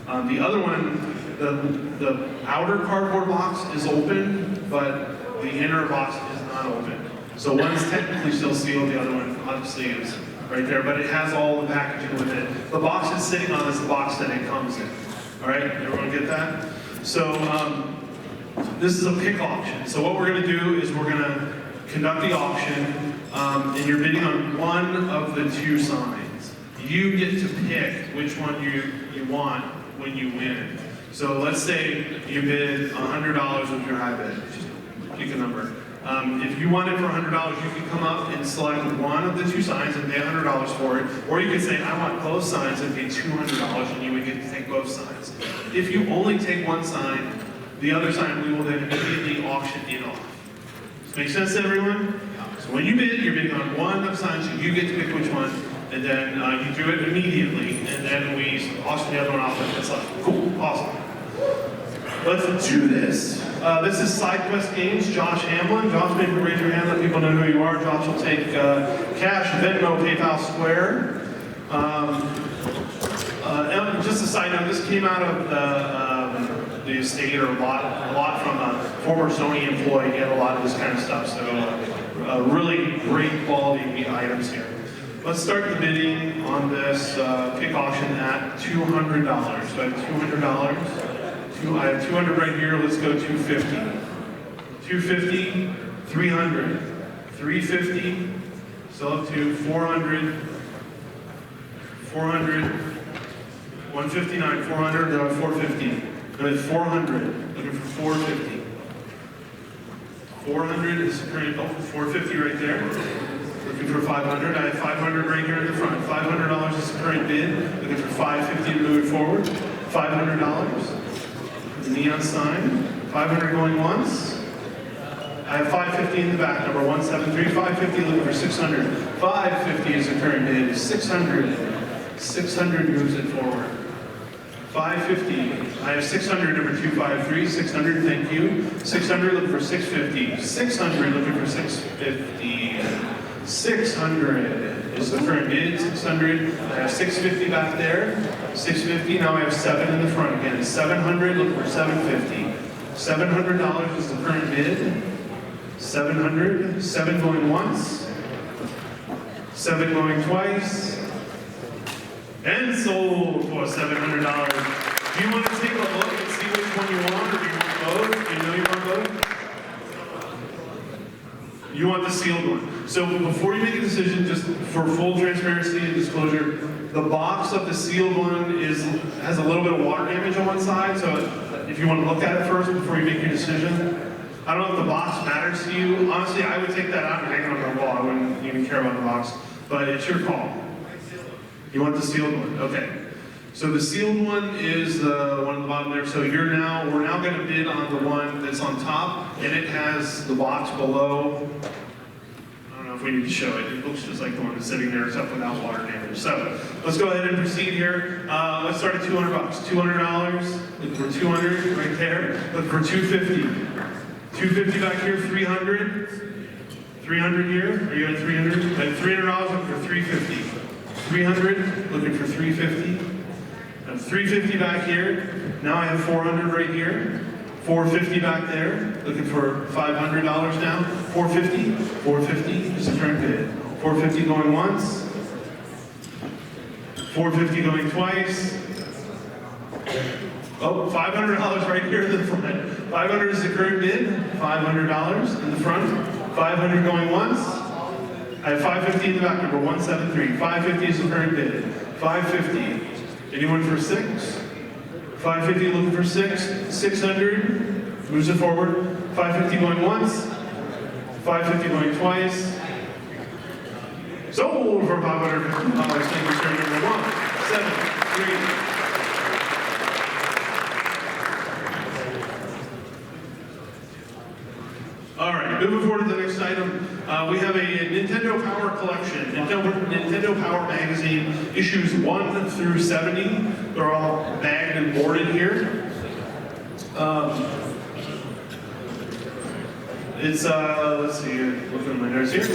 The other one, the outer cardboard box is open, but the inner box is not open. So one's technically still sealed, the other one obviously is right there, but it has all the packaging with it. The box it's sitting on is the box that it comes in. All right, everyone get that? So this is a pick auction. So what we're gonna do is we're gonna conduct the auction, and you're bidding on one of the two signs. You get to pick which one you want when you win. So let's say you bid $100 with your high bid. Just pick a number. If you want it for $100, you can come up and select one of the two signs and pay $100 for it. Or you could say, I want both signs and pay $200, and you would get to take both signs. If you only take one sign, the other sign we will then immediately auction it off. Does this make sense to everyone? So when you bid, you're bidding on one of the signs, and you get to pick which one, and then you do it immediately, and then we auction the other one off and it's like, cool, awesome. Let's do this. This is SideQuest Games, Josh Hamlin. Josh, maybe raise your hand, let people know who you are. Josh will take cash, Venmo, PayPal, Square. Just a side note, this came out of the estate or a lot from a former Sony employee. He had a lot of this kind of stuff, so really great quality items here. Let's start the bidding on this pick auction at $200. So I have $200. I have 200 right here. Let's go 250. 250, 300, 350. Still up to 400, 400, 159, 400. Now 450. Go at 400. Looking for 450. 400 is current. Oh, 450 right there. Looking for 500. I have 500 right here in the front. $500 is the current bid. Looking for 550 to move it forward. $500. The neon sign. 500 going once. I have 550 in the back. Number 173. 550 looking for 600. 550 is the current bid. 600. 600 moves it forward. 550. I have 600. Number 253. 600. Thank you. 600 looking for 650. 600 looking for 650. 600 is the current bid. 600. I have 650 back there. 650. Now I have 7 in the front again. 700. Looking for 750. $700 is the current bid. 700. 7 going once. 7 going twice. And sold for $700. Do you want to take a look and see which one you want, or do you want both? Do you know you want both? You want the sealed one. So before you make a decision, just for full transparency and disclosure, the box of the sealed one has a little bit of water damage on one side, so if you want to look at it first before you make your decision. I don't know if the box matters to you. Honestly, I would take that out and hang it on the wall. I wouldn't even care about the box, but it's your call. You want the sealed one? Okay. So the sealed one is the one at the bottom there. So we're now going to bid on the one that's on top, and it has the box below. I don't know if we need to show it. It looks just like the one that's sitting there, except without water damage. So let's go ahead and proceed here. Let's start at $200. $200. Look for 200 right there. Look for 250. 250 back here. 300. 300 here. Are you at 300? At $300. Looking for 350. 300. Looking for 350. 350 back here. Now I have 400 right here. 450 back there. Looking for $500 now. 450. 450 is the current bid. 450 going once. 450 going twice. Oh, $500 right here in the front. 500 is the current bid. $500 in the front. 500 going once. I have 550 in the back, number 173. 550 is the current bid. 550. Anyone for 6? 550 looking for 6. 600. Moves it forward. 550 going once. 550 going twice. Sold for $550. Thank you, sir. Number 173. All right, moving forward to the next item, we have a Nintendo Power collection. Nintendo Power magazine, issues 1 through 70. They're all bagged and boarded here. It's, let's see, look at my notes here.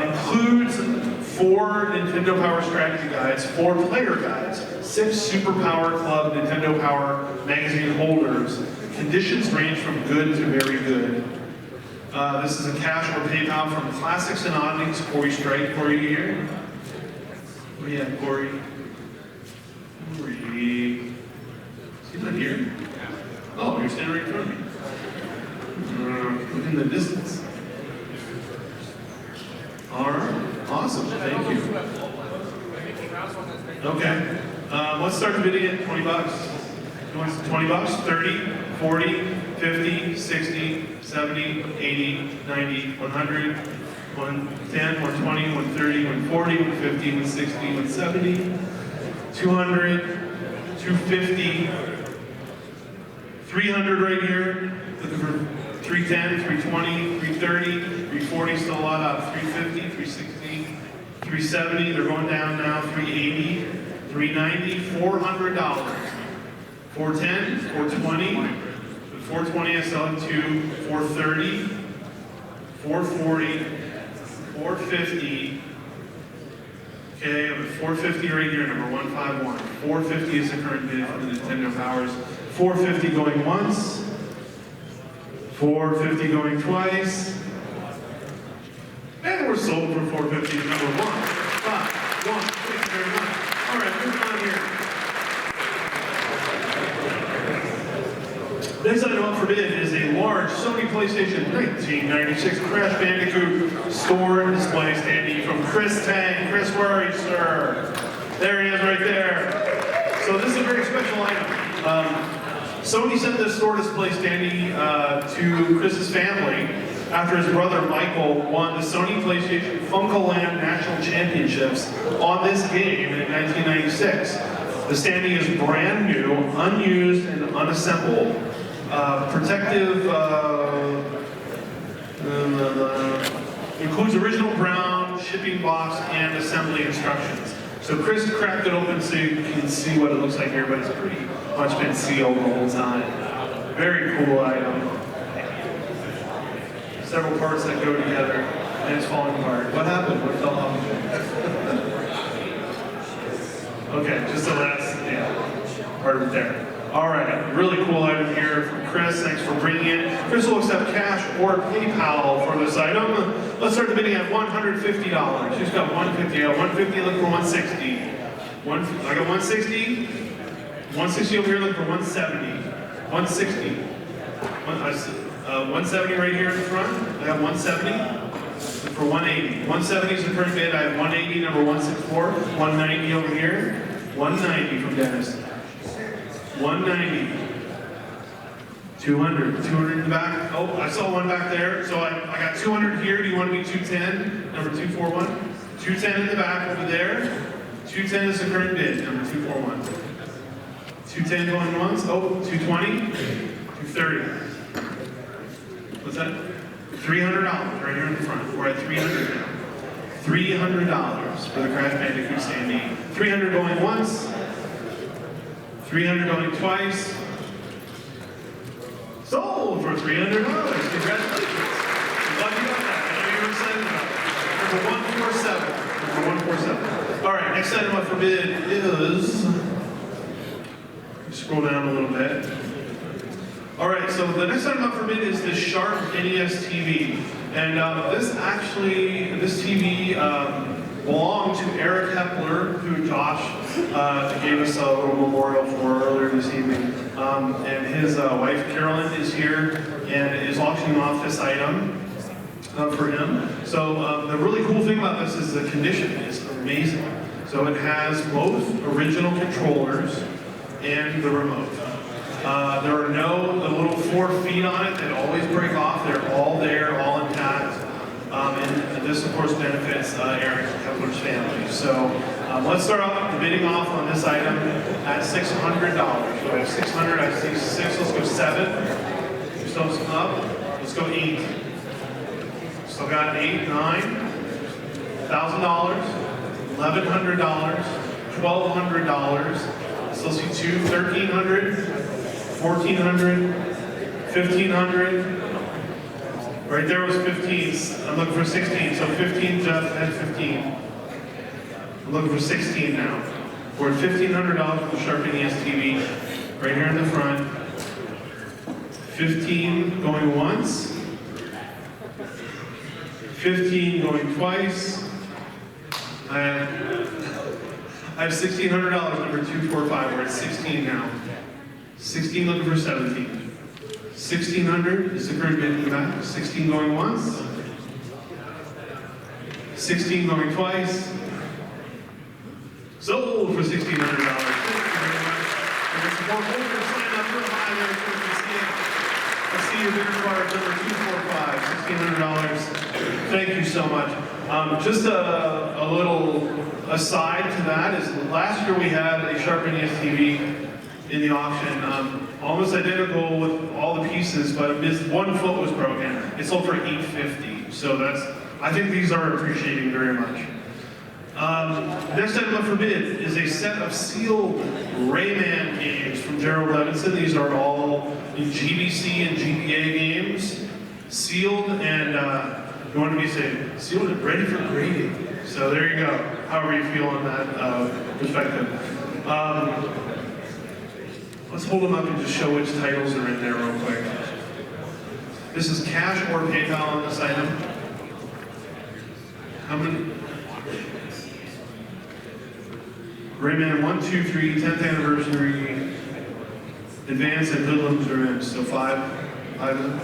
Includes 4 Nintendo Power strategy guides, 4 player guides, 6 Super Power Club Nintendo Power magazine holders. Conditions range from good to very good. This is a cash or PayPal from Classics and Oddities. Corey Strike, Corey here. Where you at, Corey? Corey. Is he not here? Oh, you're standing right in front of me. Look in the distance. All right, awesome, thank you. Okay, let's start the bidding at $20. $20, 30, 40, 50, 60, 70, 80, 90, 100, 110, 120, 130, 140, 150, 160, 170, 200, 250, 300 right here. Looking for 310, 320, 330, 340, still a lot up. 350, 360, 370, they're going down now. 380, 390, $400. 410, 420, 420 I sell it to 430, 440, 450. Okay, I'm at 450 right here, number 151. 450 is the current bid for the Nintendo Powers. 450 going once, 450 going twice, and we're sold for 450 is number 151. Thank you very much. All right, moving on here. Next item up for bid is a large Sony PlayStation 1996 Crash Bandicoot store display standee from Chris Tang. Chris, where are you, sir? There he is right there. So this is a very special item. Sony sent this store display standee to Chris's family after his brother Michael won the Sony PlayStation Funkoland National Championships on this game in 1996. The standee is brand new, unused, and unassembled. Protective, includes original brown, shipping box, and assembly instructions. So Chris cracked it open so you can see what it looks like here, but it's pretty much been sealed the whole time. Very cool item. Several parts that go together, and it's falling apart. What happened? What fell off? Okay, just the last, part of it there. All right, really cool item here from Chris. Thanks for bringing it. Chris will accept cash or PayPal for this item. Let's start the bidding at $150. Who's got 150? I got 150. Look for 160. I got 160. 160 over here. Look for 170. 160. 170 right here in the front. I got 170. Look for 180. 170 is the current bid. I have 180, number 164. 190 over here. 190 from Dennis. 190, 200, 200 in the back. Oh, I saw one back there. So I got 200 here. Do you want to be 210? Number 241. 210 in the back over there. 210 is the current bid. Number 241. 210 going once. Oh, 220. 230. What's that? $300 right here in the front. We're at 300 now. $300 for the Crash Bandicoot Sandy. 300 going once, 300 going twice. Sold for $300. Congratulations. I'm glad you got that. I know you were excited about it. Number 147. All right, next item up for bid is, scroll down a little bit. All right, so the next item up for bid is the Sharp NES TV. And this TV belonged to Eric Hepler, who Josh gave us a little memorial for earlier this evening. And his wife Carolyn is here and is auctioning off this item for him. So the really cool thing about this is the condition is amazing. So it has both original controllers and the remote. There are no the little 4 feet on it that always break off. They're all there, all intact. And this, of course, benefits Eric Kepler's family. So let's start off the bidding off on this item at $600. So I have 600, I see 6, let's go 7. Still up, let's go 8. Still got 8, 9, $1,000, $1,100, $1,200. Still see 2, 1,300. 1,400, 1,500. Right there was 15. I'm looking for 16. So 15, Jeff had 15. I'm looking for 16 now. We're at $1,500 for the Sharp NES TV. Right here in the front. 15 going once. 15 going twice. I have $1,600, number 245. We're at 16 now. 16 looking for 17. 1,600 is the current bid in the back. 16 going once. 16 going twice. Sold for $1,600. Thank you very much. And there's more holders signed up real high there so you can see it. I see your bidder card number 245, $1,600. Thank you so much. Just a little aside to that is last year we had a Sharp NES TV in the auction, almost identical with all the pieces, but one foot was broken. It sold for $850, so I think these are appreciating very much. Next item up for bid is a set of sealed Rayman games from Gerald Levinson. These are all in GBC and GBA games, sealed and, you want to be saying, sealed and ready for grading. So there you go, however you feel on that perspective. Let's hold them up and just show which titles are in there real quick. This is cash or PayPal on this item. How many? Rayman 1, 2, 3, 10th anniversary, Advance and Hoodlums are in. So 5 of them.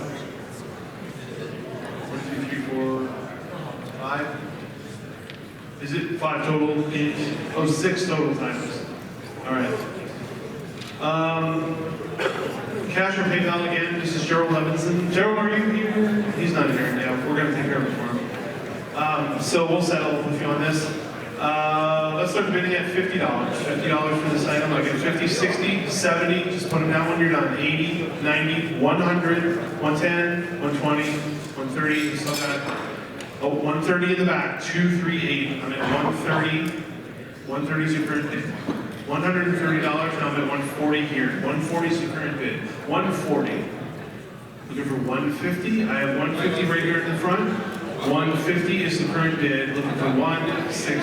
1, 2, 3, 4, 5. Is it 5 total? 6 total titles. All right. Cash or PayPal again. This is Gerald Levinson. Gerald, are you here? He's not here. Yeah, we're going to take care of it for him. So we'll settle with you on this. Let's start bidding at $50. $50 for this item. I'll get 50, 60, 70. Just put them down when you're done. 80, 90, 100, 110, 120, 130. So got 130 in the back. 238. I'm at 130. 130 is your current bid. $130, now I'm at 140 here. 140 is the current bid. 140. Looking for 150. I have 150 right here in the front. 150 is the current bid. Looking for 160.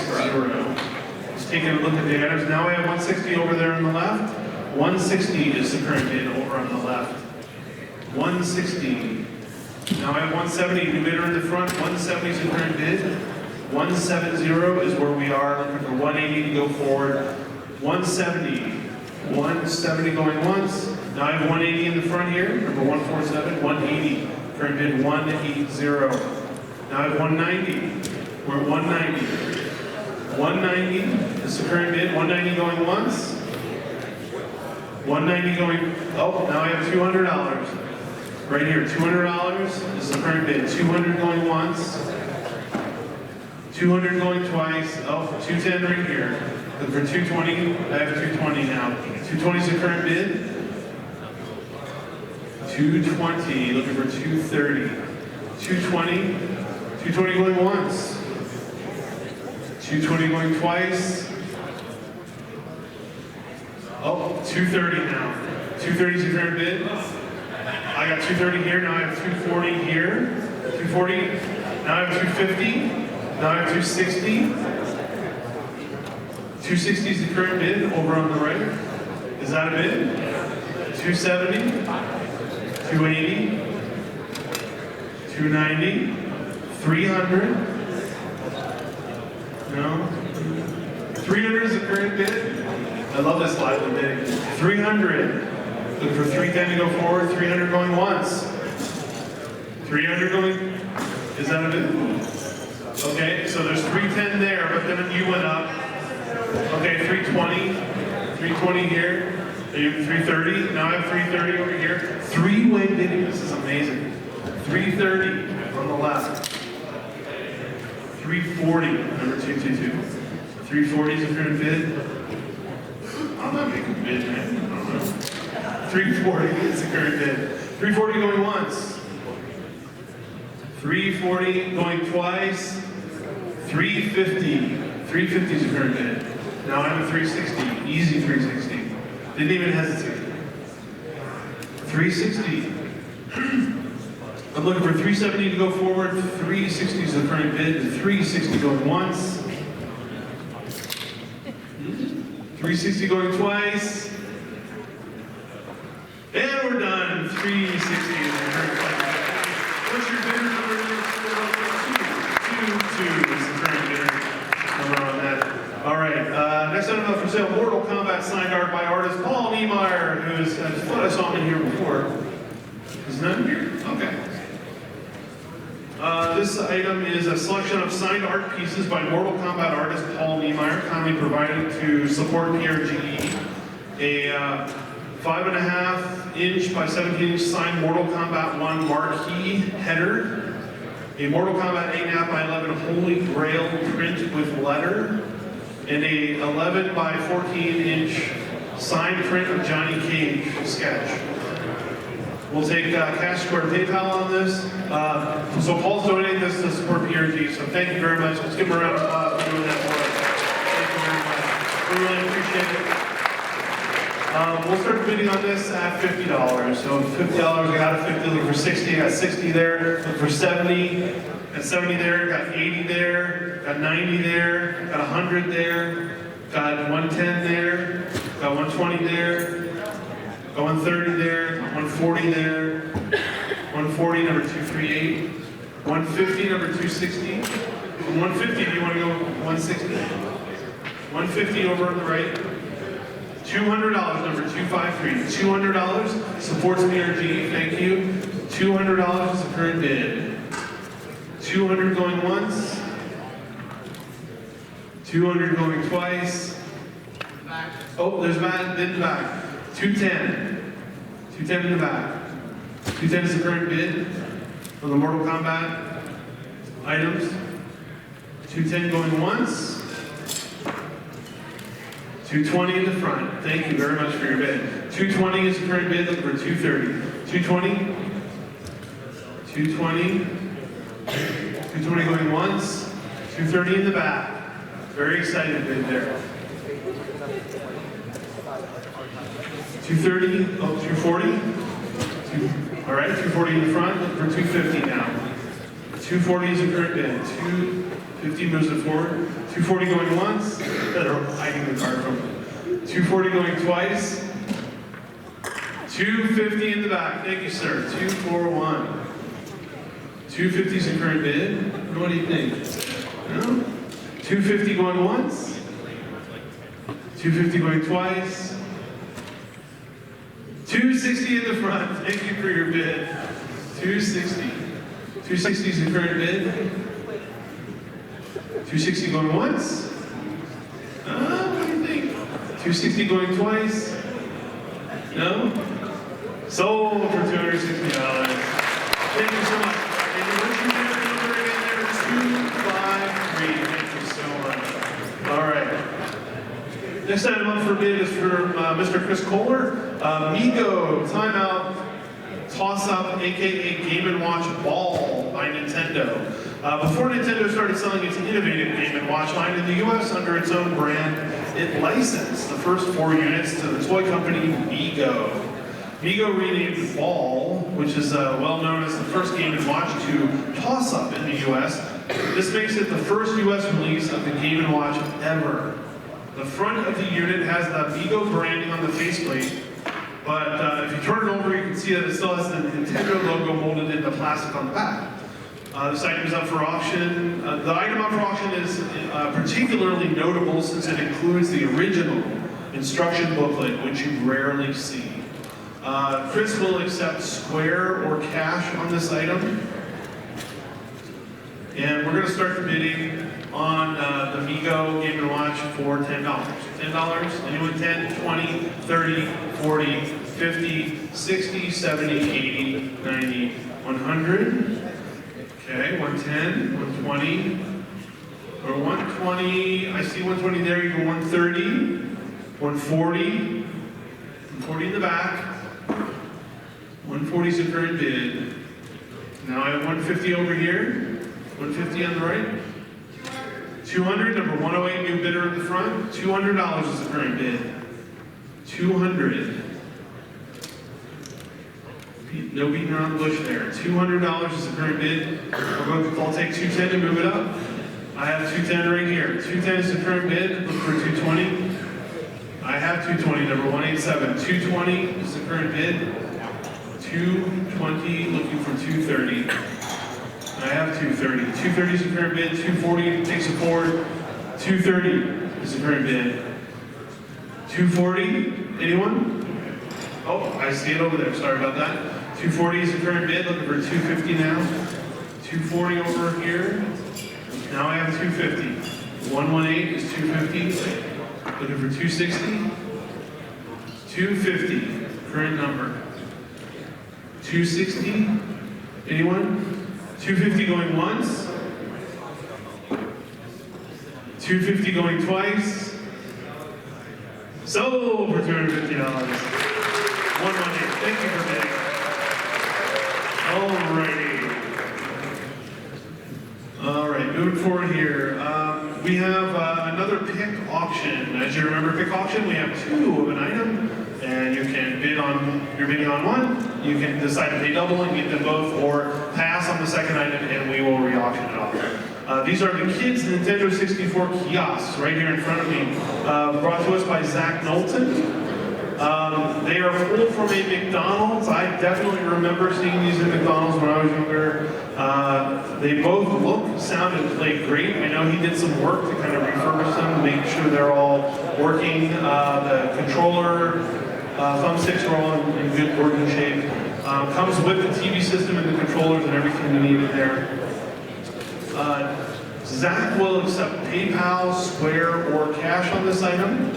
Just taking a look at the items. Now I have 160 over there on the left. 160 is the current bid over on the left. 160. Now I have 170. New bidder in the front. 170 is the current bid. 170 is where we are. Looking for 180 to go forward. 170. 170 going once. Now I have 180 in the front here. Number 147. 180. Current bid 180. Now I have 190. We're at 190. 190 is the current bid. 190 going once. 190 going. Oh, now I have $200. Right here, $200 is the current bid. 200 going once. 200 going twice. Oh, 210 right here. For 220, I have 220 now. 220 is the current bid. 220, looking for 230. 220, 220 going once. 220 going twice. Oh, 230 now. 230 is the current bid. I got 230 here, now I have 240 here. 240, now I have 250. Now I have 260. 260 is the current bid over on the right. Is that a bid? 270, 280, 290, 300. No. 300 is the current bid. I love this lively bid. 300. Look for 310 to go forward. 300 going once. 300 going. Is that a bid? Okay, so there's 310 there, but then you went up. Okay, 320. 320 here. 330. Now I have 330 over here. Three-way bidding. This is amazing. 330 on the left. 340, number 222. 340 is the current bid. I'm not making a bid, man. I don't know. 340 is the current bid. 340 going once. 340 going twice. 350. 350 is the current bid. Now I'm at 360. Easy 360. Didn't even hesitate. 360. I'm looking for 370 to go forward. 360 is the current bid. 360 going once. 360 going twice. And we're done. 360 is the current bid. What's your bidder number? 222 is the current bidder number on that. All right. Next item up for sale: Mortal Kombat signed art by artist Paul Niemeyer, who is, I thought I saw him here before. Is that here? Okay. This item is a selection of signed art pieces by Mortal Kombat artist Paul Niemeyer, kindly provided to support PRGE. A 5.5 inch by 17 inch signed Mortal Kombat 1 marquee header. A Mortal Kombat 8.5 by 11 Holy Grail print with letter. And a 11 by 14 inch signed print of Johnny Cage sketch. We'll take cash, square, PayPal on this. So Paul's donating this to support PRG, so thank you very much. Let's give him a round of applause for doing that for us. Thank you very much. We really appreciate it. We'll start bidding on this at $50. So $50, I got a 50, looking for 60, I got 60 there, looking for 70, got 70 there, got 80 there, got 90 there, got 100 there, got 110 there, got 120 there, got 130 there, 140 there, 140 number 238, 150 number 260, 150 do you want to go 160? 150 over on the right, $200 number 253, $200 supports PRG, thank you. $200 is the current bid. 200 going once, 200 going twice. Oh, there's bid in the back. 210. 210 in the back. 210 is the current bid for the Mortal Kombat items. 210 going once. 220 in the front. Thank you very much for your bid. 220 is the current bid, looking for 230. 220. 220. 220 going once. 230 in the back. Very excited bid there. 230, oh, 240. All right, 240 in the front, looking for 250 now. 240 is the current bid. 250 moves it forward. 240 going once. They're hiding the card from me. 240 going twice. 250 in the back. Thank you, sir. 241. 250 is the current bid. What do you think? No? 250 going once. 250 going twice. 260 in the front. Thank you for your bid. 260. 260 is the current bid. 260 going once. What do you think? 260 going twice. No? Sold for $260. Thank you so much. And what's your bid number again there? 253. Thank you so much. All right. Next item up for bid is for Mr. Chris Kohler. Migo Timeout Toss-Up, aka Game & Watch Ball by Nintendo. Before Nintendo started selling its innovative Game & Watch line in the US under its own brand, it licensed the first 4 units to the toy company Mego. Mego renamed Ball, which is well known as the first Game & Watch to toss up in the US. This makes it the first US release of the Game & Watch ever. The front of the unit has the Mego branding on the faceplate, but if you turn it over, you can see that it still has the Nintendo logo molded into plastic on the back. This item is up for auction. The item up for auction is particularly notable since it includes the original instruction booklet, which you rarely see. Chris will accept Square or cash on this item. And we're going to start the bidding on the Mego Game & Watch for $10. $10? Anyone 10, 20, 30, 40, 50, 60, 70, 80, 90, 100? Okay, 110, 120, or 120, I see 120 there, you go 130, 140, 140 in the back, 140 is the current bid. Now I have 150 over here, 150 on the right, 200, number 108, new bidder at the front, $200 is the current bid, 200. No beating around the bush there. $200 is the current bid. I'll take 210 to move it up. I have 210 right here. 210 is the current bid. Look for 220. I have 220, number 187. 220 is the current bid. 220, looking for 230. I have 230. 230 is the current bid. 240 takes it forward. 230 is the current bid. 240, anyone? Oh, I see it over there, sorry about that. 240 is the current bid, looking for 250 now. 240 over here. Now I have 250. 118 is 250. Looking for 260. 250, current number. 260, anyone? 250 going once. 250 going twice. Sold for $250. 118, thank you for bidding. Alrighty. Alright, moving forward here. We have another pick auction. As you remember, pick auction, we have 2 of an item, and you can bid on, you're bidding on one, you can decide to pay double and get them both, or pass on the second item and we will re-auction it off. These are the kids' Nintendo 64 kiosks right here in front of me, brought to us by Zach Knowlton. They are pulled from a McDonald's. I definitely remember seeing these at McDonald's when I was younger. They both look, sound, and play great. I know he did some work to kind of refurbish them, make sure they're all working. The controller, thumbsticks are all in good working shape. Comes with the TV system and the controllers and everything you need in there. Zach will accept PayPal, Square, or cash on this item.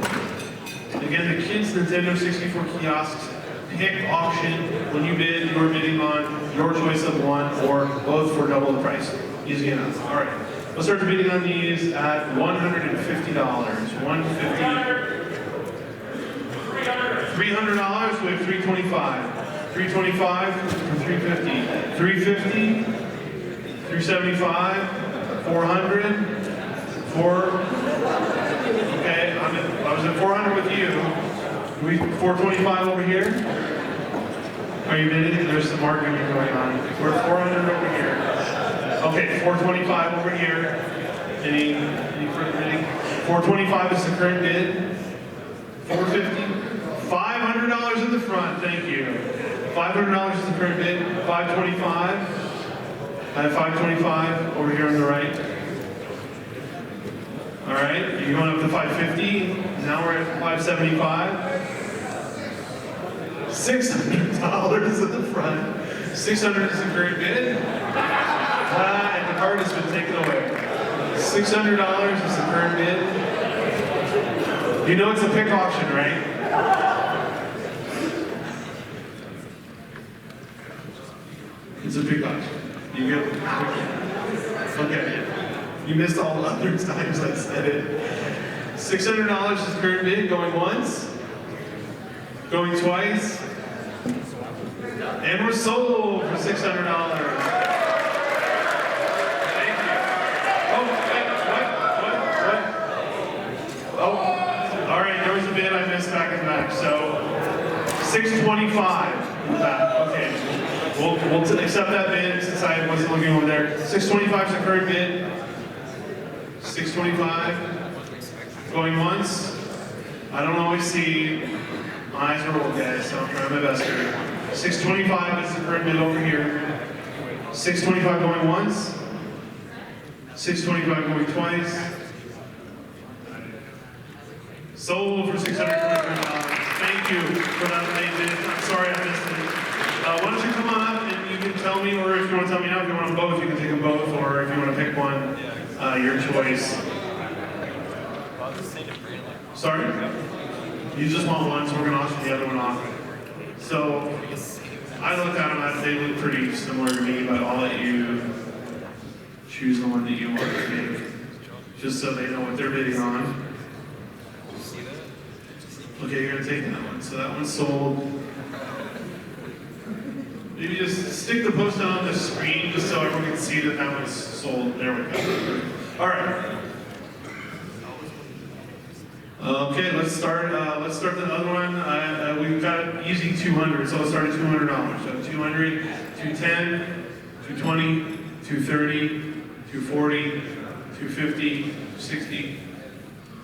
Again, the kids' Nintendo 64 kiosks pick auction. When you bid, you're bidding on your choice of one or both for double the price. Easy enough. All right. We'll start the bidding on these at $150. $150. $300. We have $325. $325 for $350. $350. $375. $400. Okay, I was at 400 with you. 425 over here. Are you bidding? There's some arguing going on. We're at 400 over here. Okay, 425 over here. Any further bidding? 425 is the current bid. 450. $500 in the front. Thank you. $500 is the current bid. 525. I have 525 over here on the right. All right, you're going up to 550. Now we're at 575. $600 in the front. 600 is the current bid. And the card has been taken away. $600 is the current bid. You know it's a pick auction, right? It's a pick auction. You get okay. You missed all the other times I said it. $600 is the current bid, going once, going twice, and we're sold for $600. Thank 625 in the back. Okay. We'll accept that bid since I wasn't looking over there. 625 is the current bid. 625. Going once. I don't always see. My eyes are old, guys, so I'm trying my best here. 625 is the current bid over here. 625 going once. 625 going twice. Sold for $625. Thank you for that late bid. I'm sorry I missed it. Why don't you come on up and you can tell me, or if you want to tell me now, if you want them both, you can take them both, or if you want to pick one, your choice. Sorry? You just want one, so we're going to auction the other one off. So, I looked at them, they look pretty similar to me, but I'll let you choose the one that you want to take, just so they know what they're bidding on. Okay, you're going to take that one. So that one's sold. Maybe just stick the post on the screen just so everyone can see that that one's sold. There we go. All right. Okay, let's start the other one. We've got easy 200, so let's start at $200. So 200, 210, 220, 230, 240, 250, 260,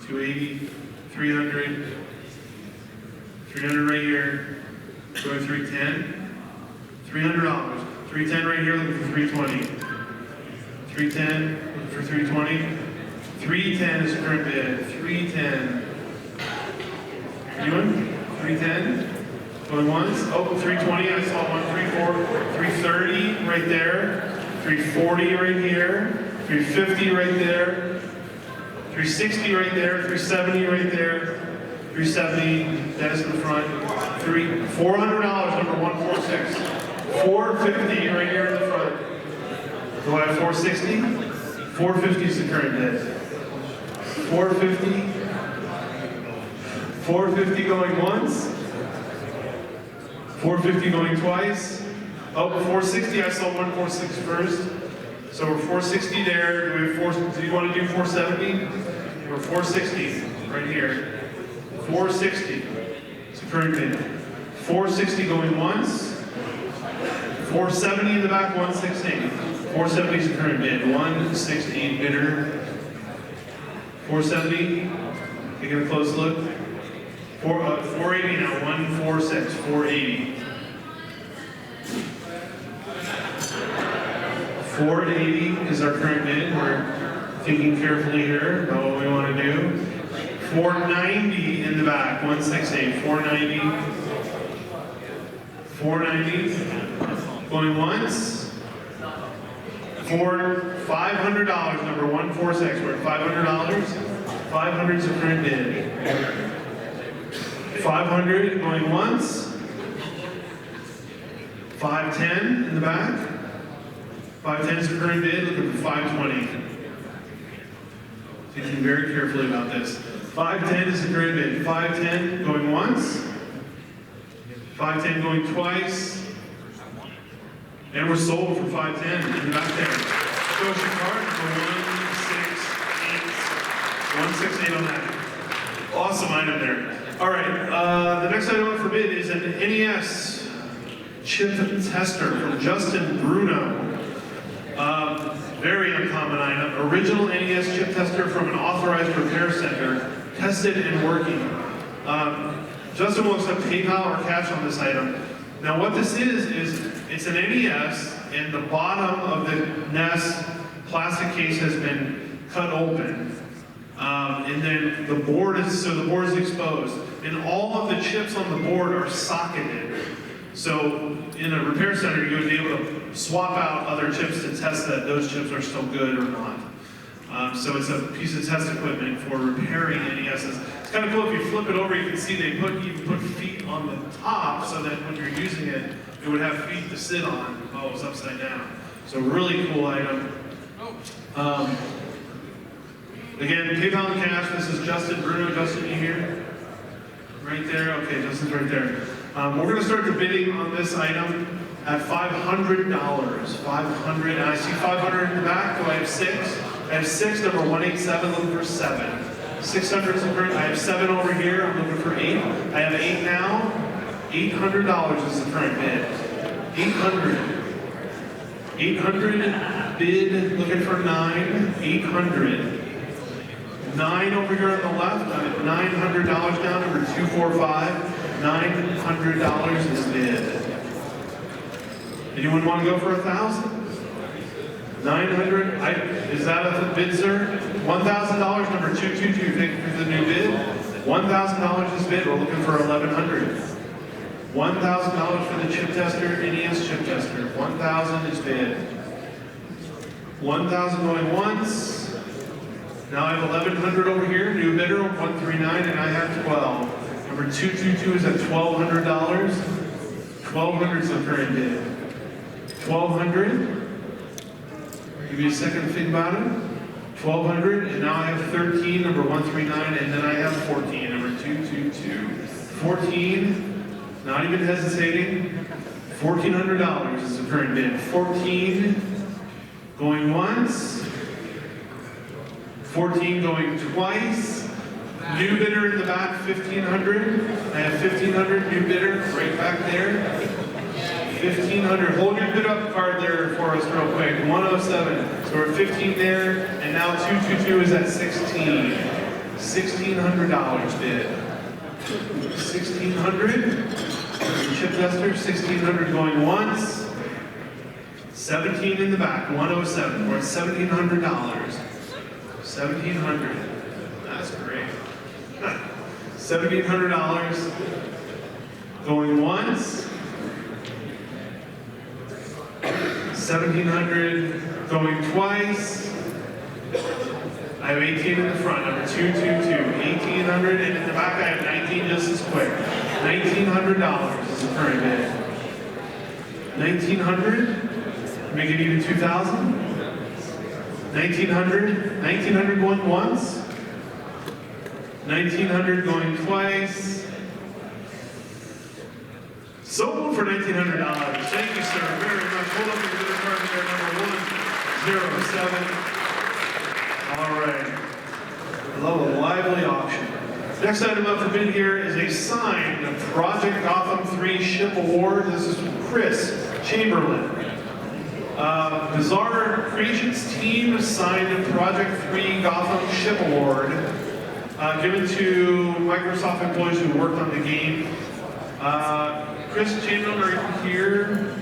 280, 300, 300 right here. Go to 310. $300. 310 right here, looking for 320. 310, looking for 320. 310 is the current bid. 310. Anyone? 310? Going once? Oh, 320, I saw one. 330 right there. 340 right here. 350 right there. 360 right there. 370 right there. 370, that is in the front. $400, number 146. 450 right here in the front. Do I have 460? 450 is the current bid. 450. 450 going once. 450 going twice. Oh, 460, I saw 146 first. So we're 460 there. Do we have do you want to do 470? We're 460 right here. 460. It's the current bid. 460 going once. 470 in the back, 116. 470 is the current bid. 116 bidder. 470. Taking a close look. 480 now. 146. 480. 480 is our current bid. We're thinking carefully here about what we want to do. 490 in the back. 168. 490. 490. Going once. For $500, number 146. We're at $500. 500 is the current bid. 500 going once. 510 in the back. 510 is the current bid. Looking for 520. Thinking very carefully about this. 510 is the current bid. 510 going once. 510 going twice. And we're sold for 510 in the back there. Scotia card for 168. 168 on that. Awesome item there. All right, the next item up for bid is an NES chip tester from Justin Bruno. Very uncommon item. Original NES chip tester from an authorized repair center, tested and working. Justin will accept PayPal or cash on this item. Now what this is it's an NES, and the bottom of the NES plastic case has been cut open. And then the board is exposed. And all of the chips on the board are socketed. So in a repair center, you would be able to swap out other chips to test that those chips are still good or not. So it's a piece of test equipment for repairing NESs. It's kind of cool. If you flip it over, you can see they even put feet on the top so that when you're using it, it would have feet to sit on while it was upside down. So really cool item. Again, PayPal and cash. This is Justin Bruno. Justin, you here? Right there? Okay, Justin's right there. We're going to start the bidding on this item at $500. 500, and I see 500 in the back. Do I have 6? I have 6, number 187, looking for 7. 600 is the current. I have 7 over here. I'm looking for 8. I have 8 now. $800 is the current bid. 800. 800 bid, looking for 9. 800. 9 over here on the left, $900 down, number 245. $900 is bid. Anyone want to go for 1,000? 900, is that a bid, sir? $1,000, number 222, thank you for the new bid. $1,000 is bid, we're looking for 1,100. $1,000 for the chip tester, NES chip tester. 1,000 is bid. 1,000 going once. Now I have 1,100 over here, new bidder, 139, and I have 12. Number 222 is at $1,200. 1,200 is the current bid. 1,200. Give me a second to think about it. 1,200, and now I have 13, number 139, and then I have 14, number 222. 14, not even hesitating. $1,400 is the current bid. 14, going once. 14 going twice. New bidder in the back, 1,500. I have 1,500, new bidder, right back there. 1,500. Hold your bid up card there for us real quick. 107. So we're at 15 there, and now 222 is at 16. $1,600 bid. 1,600. Chip tester, 1,600 going once. 17 in the back, 107. We're at $1,700. 1,700. That's great. $1,700 going once. 1,700 going twice. I have 18 in the front, number 222. 1,800, and in the back I have 19 just as quick. $1,900 is the current bid. 1,900. Make it even 2,000. 1,900. 1,900 going once. 1,900 going twice. Sold for $1,900. Thank you, sir, very much. Hold up your bidder card there, number 107. All right. I love a lively auction. Next item up for bid here is a signed Project Gotham 3 Ship Award. This is from Chris Chamberlain. Bizarre Creations team signed a Project 3 Gotham Ship Award given to Microsoft employees who worked on the game. Chris Chamberlain, are you here?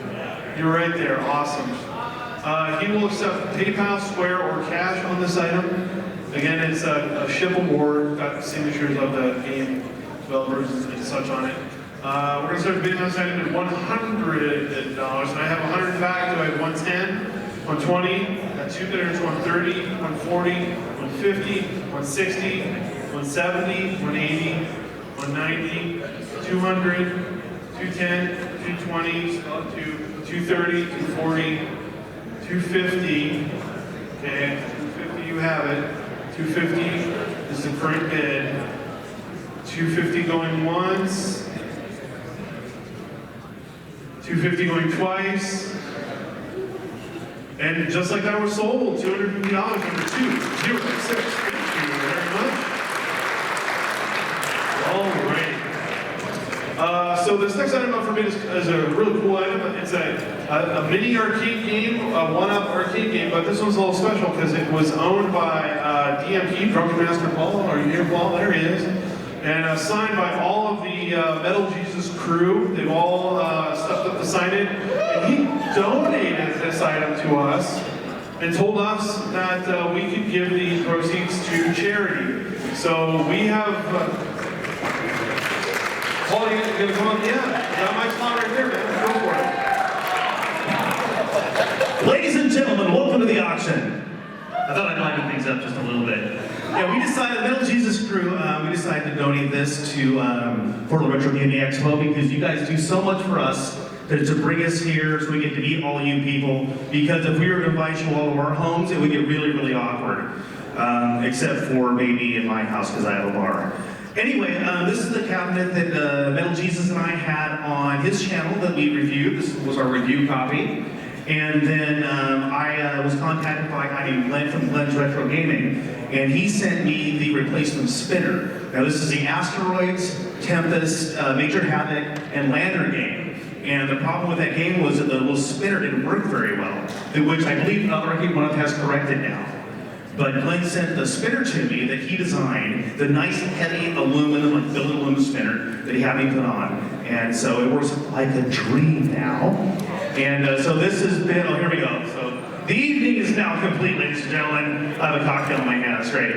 You're right there, awesome. He will accept PayPal, Square, or cash on this item. Again, it's a ship award, got signatures of the game developers and such on it. We're going to start bidding on this item at $100, and I have 100 back, so I have 110, 120, got two bidders, 130, 140, 150, 160, 170, 180, 190, 200, 210, 220, 230, 240, 250. Okay, 250 you have it. 250 is the current bid. 250 going once. 250 going twice. And just like that, we're sold. $250, number 206. Thank you very much. All right. So this next item up for me is a really cool item. It's a mini arcade game, a one-up arcade game, but this one's a little special because it was owned by DMP, Drunken Master Paul. Are you here, Paul? There he is. And signed by all of the Metal Jesus crew. They've all stepped up to sign it. And he donated this item to us and told us that we could give the proceeds to charity. So we have... Paul, you gonna come up? Yeah, that mic's not right there, man. Go for it. Ladies and gentlemen, welcome to the auction. I thought I'd liven things up just a little bit. Yeah, we decided, Metal Jesus crew, we decided to donate this to Portland Retro Gaming Expo because you guys do so much for us to bring us here so we get to meet all you people. Because if we were to invite you all to our homes, it would get really, really awkward. Except for maybe in my house because I have a bar. Anyway, this is the cabinet that Metal Jesus and I had on his channel that we reviewed. This was our review copy. And then I was contacted by a guy named Glenn from Glenn's Retro Gaming, and he sent me the replacement spinner. Now this is the Asteroids, Tempest, Major Havoc, and Lander game. And the problem with that game was that the little spinner didn't work very well, which I believe Arcade One has corrected now. But Glenn sent the spinner to me that he designed, the nice heavy aluminum, like billet aluminum spinner that he had me put on. And so it works like a dream now. And so this has been, oh, here we go. So the evening is now complete, ladies and gentlemen. I have a cocktail in my hand, it's great.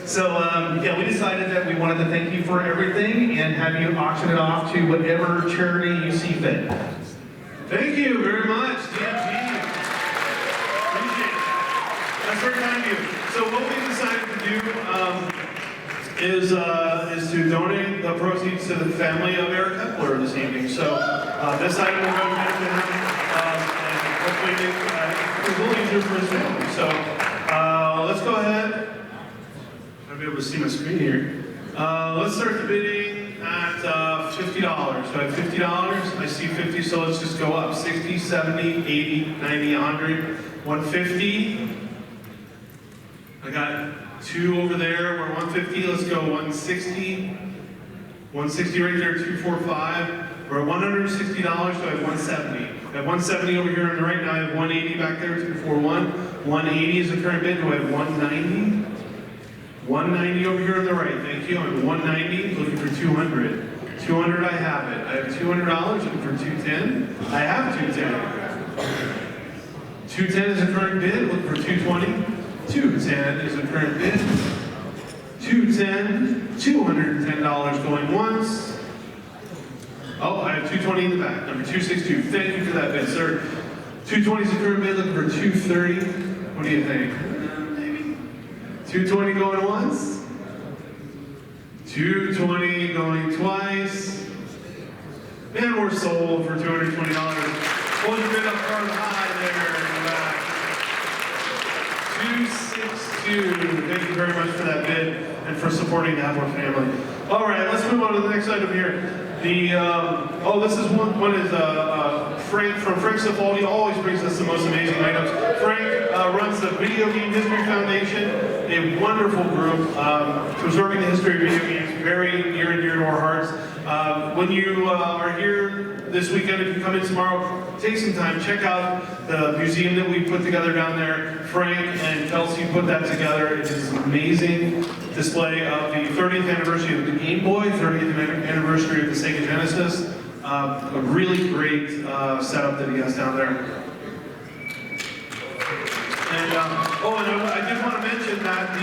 So yeah, we decided that we wanted to thank you for everything and have you auction it off to whatever charity you see fit. Thank you very much, DMG. Appreciate it. That's very kind of you. So what we decided to do is to donate the proceeds to the family of Eric Hepler this evening. So this item will go to him, and hopefully make it a little easier for his family. So let's go ahead. I'll be able to see my screen here. Let's start the bidding at $50. So I have $50. I see 50, so let's just go up. 60, 70, 80, 90, 100, 150. I got two over there. We're 150. Let's go 160. 160 right there, 245. We're at $160, so I have 170. I have 170 over here on the right. Now I have 180 back there, 241. 180 is the current bid. Do I have 190? 190 over here on the right, thank you. I'm 190, looking for 200. 200, I have it. I have $200, looking for 210. I have 210. 210 is the current bid, looking for 220. 210 is the current bid. 210, $210 going once. Oh, I have 220 in the back, number 262. Thank you for that bid, sir. 220 is the current bid, looking for 230. What do you think? 220 going once, 220 going twice, and we're sold for $220. Hold your bid up far high there in the back. 262. Thank you very much for that bid and for supporting the Hepler family. All right, let's move on to the next item here. This is one is Frank from Frank Cifaldi. Always brings us the most amazing items. Frank runs the Video Game History Foundation, a wonderful group preserving the history of video games, very near and dear to our hearts. When you are here this weekend, if you come in tomorrow, take some time, check out the museum that we put together down there. Frank and Kelsey put that together. It is an amazing display of the 30th anniversary of the Game Boy, 30th anniversary of the Sega Genesis. A really great setup that he has down there. And I did want to mention that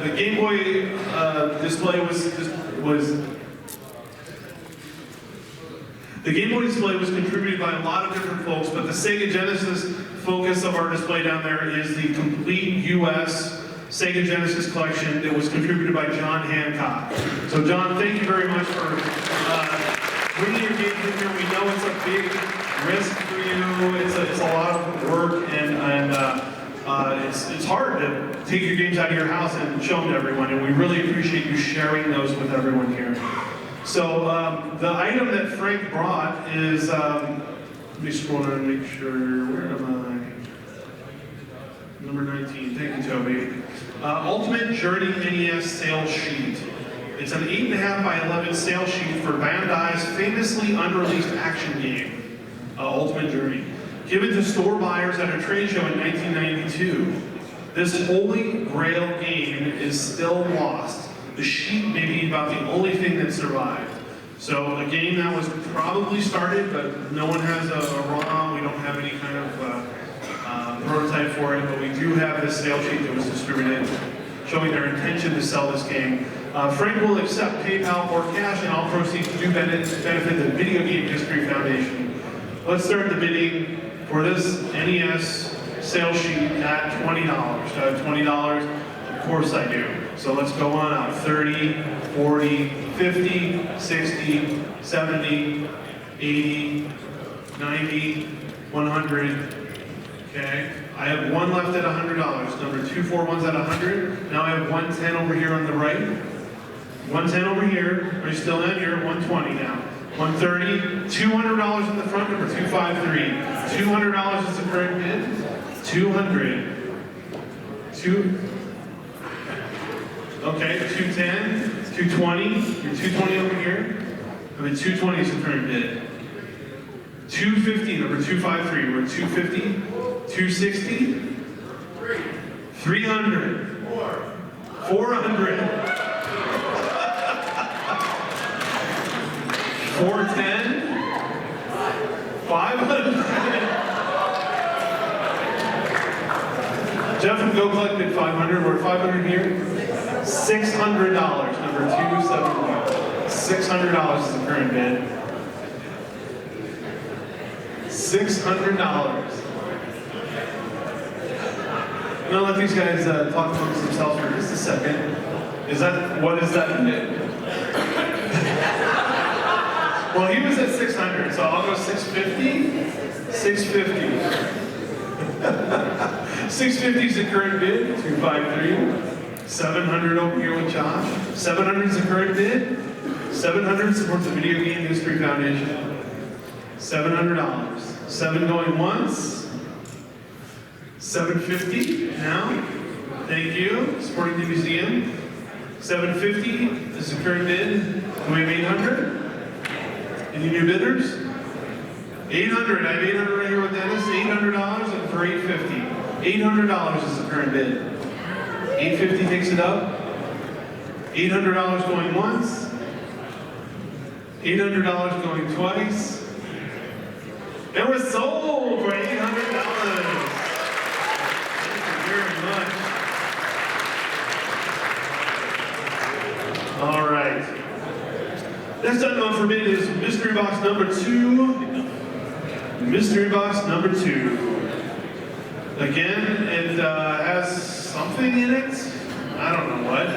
the Game Boy display the Game Boy display was contributed by a lot of different folks, but the Sega Genesis focus of our display down there is the complete U.S. Sega Genesis collection that was contributed by John Hancock. So John, thank you very much for bringing your games in here. We know it's a big risk for you. It's a lot of work, and it's hard to take your games out of your house and show them to everyone, and we really appreciate you sharing those with everyone here. So the item that Frank brought is, let me scroll down and make sure, where am I? Number 19, thank you, Toby. Ultimate Journey NES sales sheet. It's an 8.5 by 11 sales sheet for Bandai's famously unreleased action game, Ultimate Journey. Given to store buyers at a trade show in 1992. This holy grail game is still lost. The sheet may be about the only thing that survived. So a game that was probably started, but no one has a ROM. We don't have any kind of prototype for it, but we do have this sales sheet that was distributed showing their intention to sell this game. Frank will accept PayPal or cash, and all proceeds do benefit the Video Game History Foundation. Let's start the bidding for this NES sales sheet at $20. Do I have $20? Of course I do. So let's go on out. 30, 40, 50, 60, 70, 80, 90, 100. Okay, I have one left at $100. Number 241's at 100. Now I have 110 over here on the right. 110 over here. Are you still in? You're at 120 now. 130. $200 in the front. Number 253. $200 is the current bid. 200. Okay, 210, 220, your 220 over here. I mean, 220 is the current bid. 250, number 253, we're at 250, 260, 300, 400, 410, 500. Jeff and Go Collect bid 500, we're at 500 here. $600, number 271. $600 is the current bid. $600. I'm gonna let these guys talk amongst themselves for just a second. What is that bid? Well, he was at 600, so I'll go 650. 650. 650 is the current bid. 253. 700 over here with Josh. 700 is the current bid. 700 supports the Video Game Industry Foundation. $700. 7 going once. 750 now. Thank you. Supporting the museum. 750 is the current bid. Do we have 800? Any new bidders? 800. I have 800 right here with Dennis. $800 and for 850. $800 is the current bid. 850 takes it up. $800 going once. $800 going twice. And we're sold for $800. Thank you very much. All right. Next item on for bid is mystery box number 2. Mystery box number 2. Again, it has something in it. I don't know what.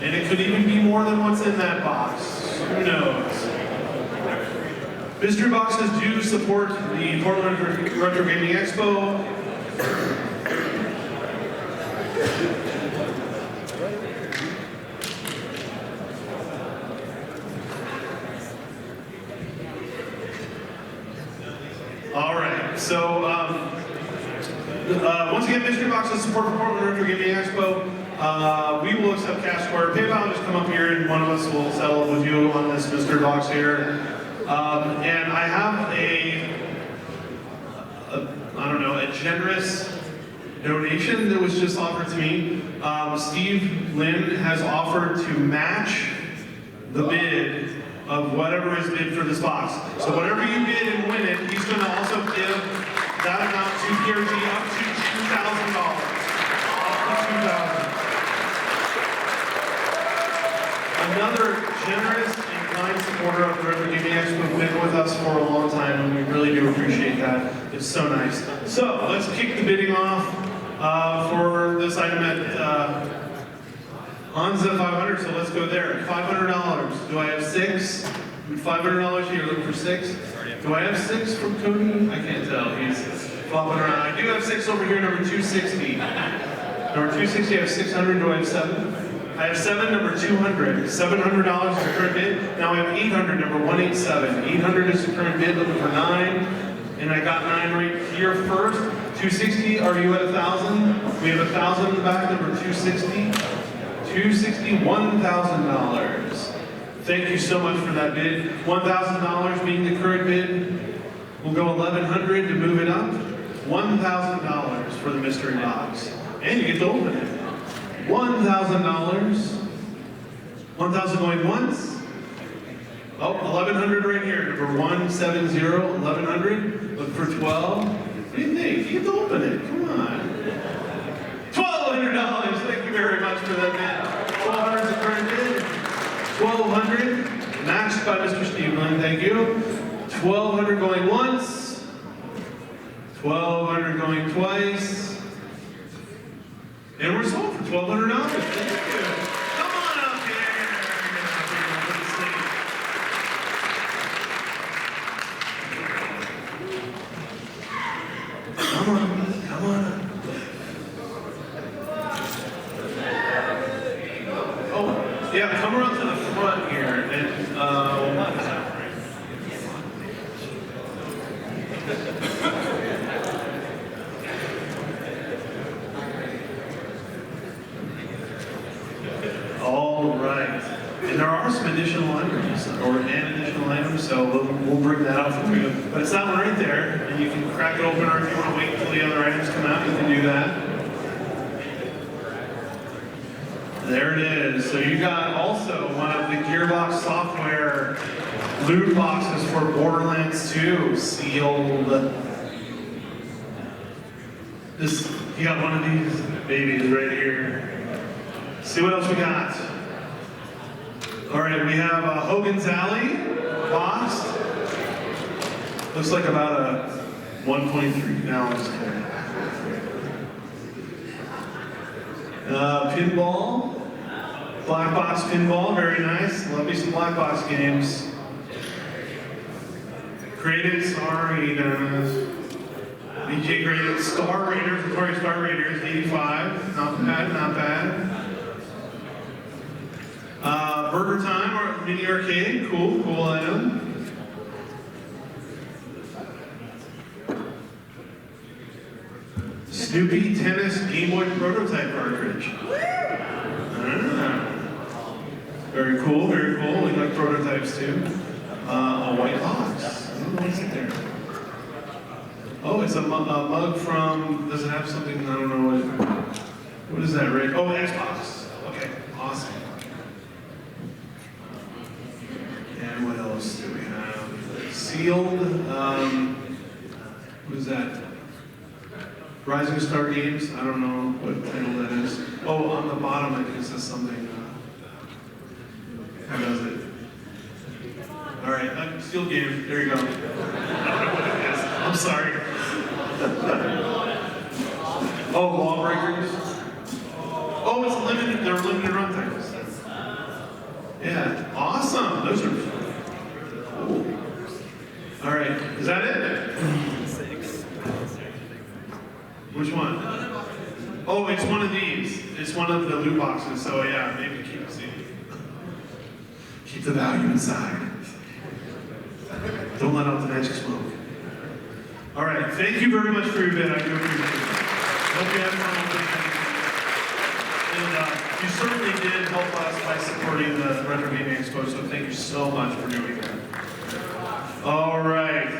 And it could even be more than what's in that box. Who knows? Mystery boxes do support the Portland Retro Gaming Expo. All right, so once again, mystery boxes support the Portland Retro Gaming Expo. We will accept cash square. PayPal, just come up here and one of us will settle with you on this mystery box here. And I have a generous donation that was just offered to me. Steve Lynn has offered to match the bid of whatever is bid for this box. So whatever you bid and win it, he's going to also give that amount to PRGE up to $2,000. Up to $2,000. Another generous and kind supporter of the Retro Gaming Expo who's been with us for a long time, and we really do appreciate that. It's so nice. So let's kick the bidding off for this item at Hansa 500. So let's go there. $500. Do I have 6? $500 here. Look for 6. Do I have 6 from Cody? I can't tell. He's flopping around. I do have 6 over here. Number 260. Number 260. I have 600. Do I have 7? I have 7, number 200. $700 is the current bid. Now I have 800, number 187. 800 is the current bid, looking for 9. And I got 9 right here first. 260, are you at 1,000? We have 1,000 in the back, number 260. 260, $1,000. Thank you so much for that bid. $1,000 being the current bid. We'll go 1,100 to move it up. $1,000 for the mystery box. And you get to open it. $1,000. 1,000 going once. Oh, 1,100 right here. Number 170, 1,100. Look for 12. What do you think? You get to open it. Come on. $1,200. Thank you very much for that bid. 1,200 is the current bid. 1,200. Matched by Mr. Steve Lynn. Thank you. 1,200 going once. 1,200 going twice. And we're sold for $1,200. Thank you. Come on up here. Come on, come on up. Oh, yeah, come around to the front here. And, All right. And there are some additional items, or an additional items, so we'll bring that up for you. But it's that one right there, and you can crack it open, or if you want to wait until the other items come out, you can do that. There it is. So you got also one of the Gearbox software loot boxes for Borderlands 2, sealed. This, you got one of these babies right here. See what else we got. All right, we have Hogan's Alley box. Looks like about a 1.3 gallons. Pinball. Black box pinball, very nice. Love me some black box games. Graded, sorry, Dennis. DJ graded Star Raiders, Victoria Star Raiders, 85. Not bad, not bad. Burger Time, or mini arcade, cool, cool item. Snoopy Tennis Game Boy prototype cartridge. Very cool, very cool. We like prototypes too. A white box. What's in there? Oh, it's a mug from, does it have something, I don't know what is that, right? Oh, Xbox. Okay, awesome. And what else do we have? Sealed, what is that? Rising Star Games, I don't know what title that is. Oh, on the bottom I think it says something. How does it? All right, sealed game, there you go. I don't know what it is, I'm sorry. Oh, Lawbreakers. Oh, it's limited, they're limited run titles. Yeah, awesome, those are cool. All right, is that it? Which one? Oh, it's one of these. It's one of the loot boxes, so yeah, maybe keep the value inside. Don't let out the magic smoke. All right, thank you very much for your bid. I do appreciate it. Hope you have fun. And you certainly did help us by supporting the Retro Gaming Expo, so thank you so much for doing that. All right.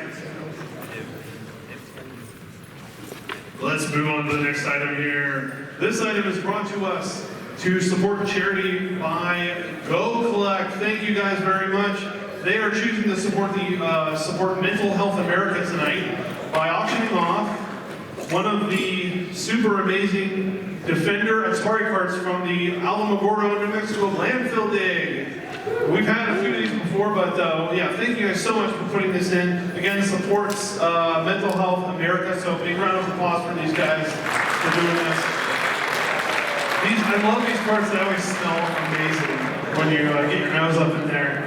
Let's move on to the next item here. This item is brought to us to support charity by Go Collect. Thank you guys very much. They are choosing to support support Mental Health America tonight by auctioning off one of the super amazing Defender Atari cards from the Alamogordo, New Mexico landfill dig. We've had a few of these before, but yeah, thank you guys so much for putting this in. Again, supports Mental Health America, so big round of applause for these guys for doing this. I love these cards, they always smell amazing when you get your nose up in there.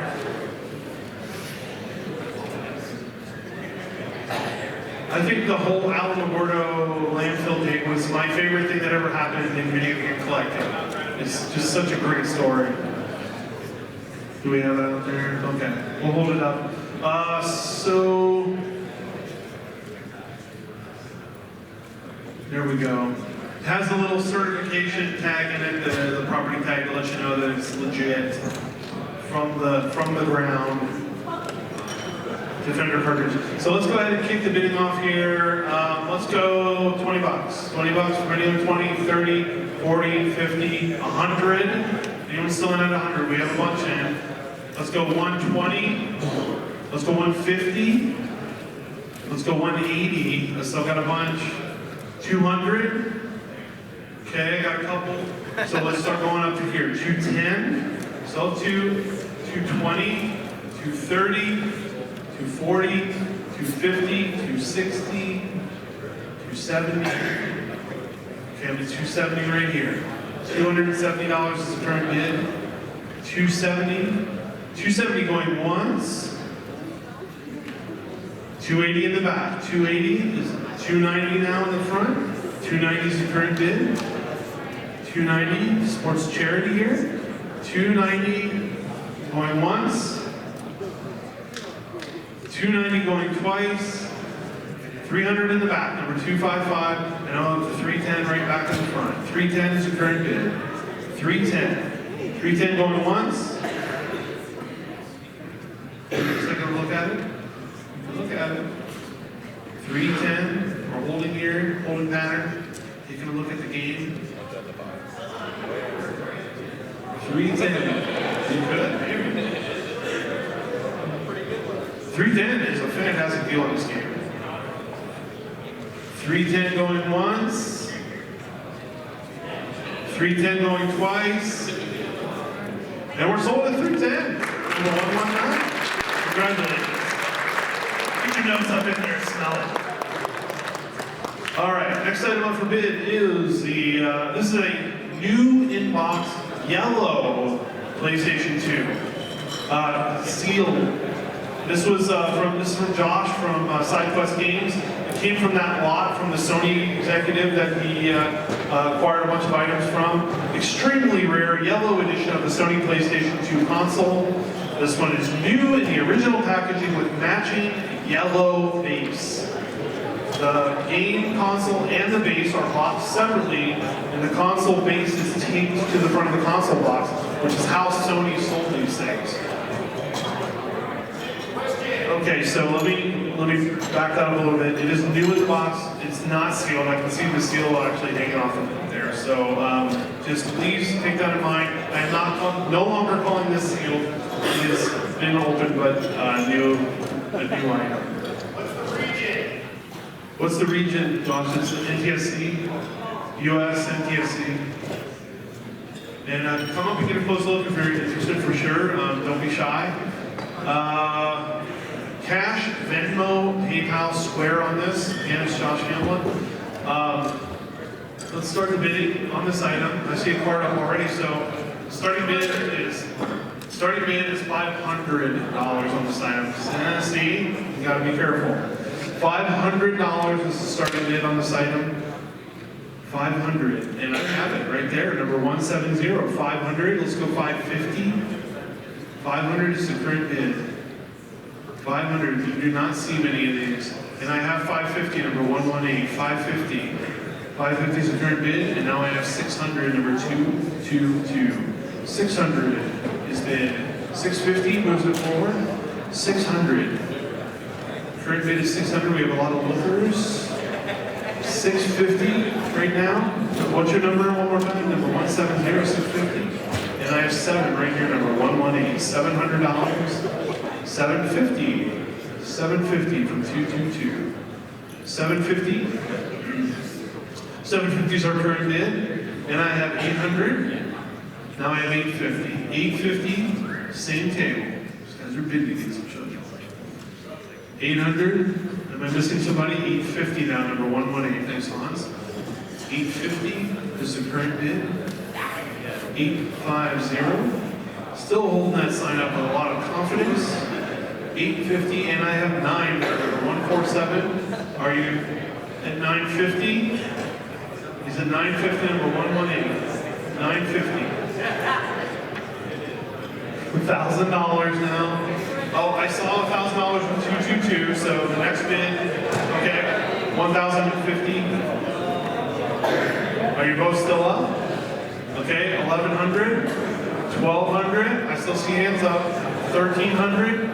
I think the whole Alamogordo landfill dig was my favorite thing that ever happened in video game collecting. It's just such a great story. Do we have that out there? Okay, we'll hold it up. So, there we go. It has a little certification tag in it, the property tag to let you know that it's legit from the ground. Defender cartridge. So let's go ahead and kick the bidding off here. Let's go 20 bucks. 20 bucks for anyone, 20, 30, 40, 50, 100. Anyone still in at 100? We have a bunch in. Let's go 120. Let's go 150. Let's go 180. I still got a bunch. 200. Okay, I got a couple. So let's start going up to here. 210. So 220, 230. 240, 250, 260, 270. Okay, I'm at 270 right here. $270 is the current bid. 270. 270 going once. 280 in the back. 280 is 290 now in the front. 290 is the current bid. 290 supports charity here. 290 going once. 290 going twice, 300 in the back, number 255, and I'll have the 310 right back in the front. 310 is the current bid. 310. 310 going once. Second look at it. Look at it. 310. We're holding here, holding pattern. Taking a look at the game. 310. You could, maybe. 310 is a fantastic deal on this game. 310 going once. 310 going twice. And we're sold at 310. Number 119. Congratulations. Get your nose up in there and smell it. All right, next item up for bid is this is a new in-box yellow PlayStation 2. Sealed. This is from Josh from SideQuest Games. It came from that lot from the Sony executive that he acquired a bunch of items from. Extremely rare yellow edition of the Sony PlayStation 2 console. This one is new in the original packaging with matching yellow base. The game console and the base are boxed separately, and the console base is taped to the front of the console box, which is how Sony sold these things. Okay, so let me back that up a little bit. It is new in the box. It's not sealed. I can see the seal actually hanging off of there. So just please take that in mind. I am no longer calling this sealed. It has been opened, but a new item. What's the region, Josh? It's NTSC, US, NTSC. And come up and get a close look if you're interested for sure. Don't be shy. Cash, Venmo, PayPal, Square on this. Again, it's Josh Hamlin. Let's start the bidding on this item. I see a card up already, so starting bid is $500 on this item. See, you gotta be careful. $500 is the starting bid on this item. 500, and I have it right there, number 170. 500. Let's go 550. 500 is the current bid. 500, you do not see many of these. And I have 550, number 118, 550. 550 is the current bid, and now I have 600, number 222. 600 is bid. 650 moves it forward. 600. Current bid is 600, we have a lot of lookers. 650 right now. What's your number one more time? Number 170, 650. And I have 7 right here, number 118, $700. 750, 750 from 222. 750. 750 is our current bid, and I have 800. Now I have 850. 850, same table. These guys are bidding against each other. 800. Am I missing somebody? 850 now, number 118. Thanks, Hans. 850 is the current bid. 850. Still holding that sign up with a lot of confidence. 850, and I have 9 there. 147. Are you at 950? He's at 950, number 118. 950. $1,000 now. Oh, I saw $1,000 from 222, so the next bid, okay, 1,050. Are you both still up? Okay, 1,100, 1,200, I still see hands up, 1,300,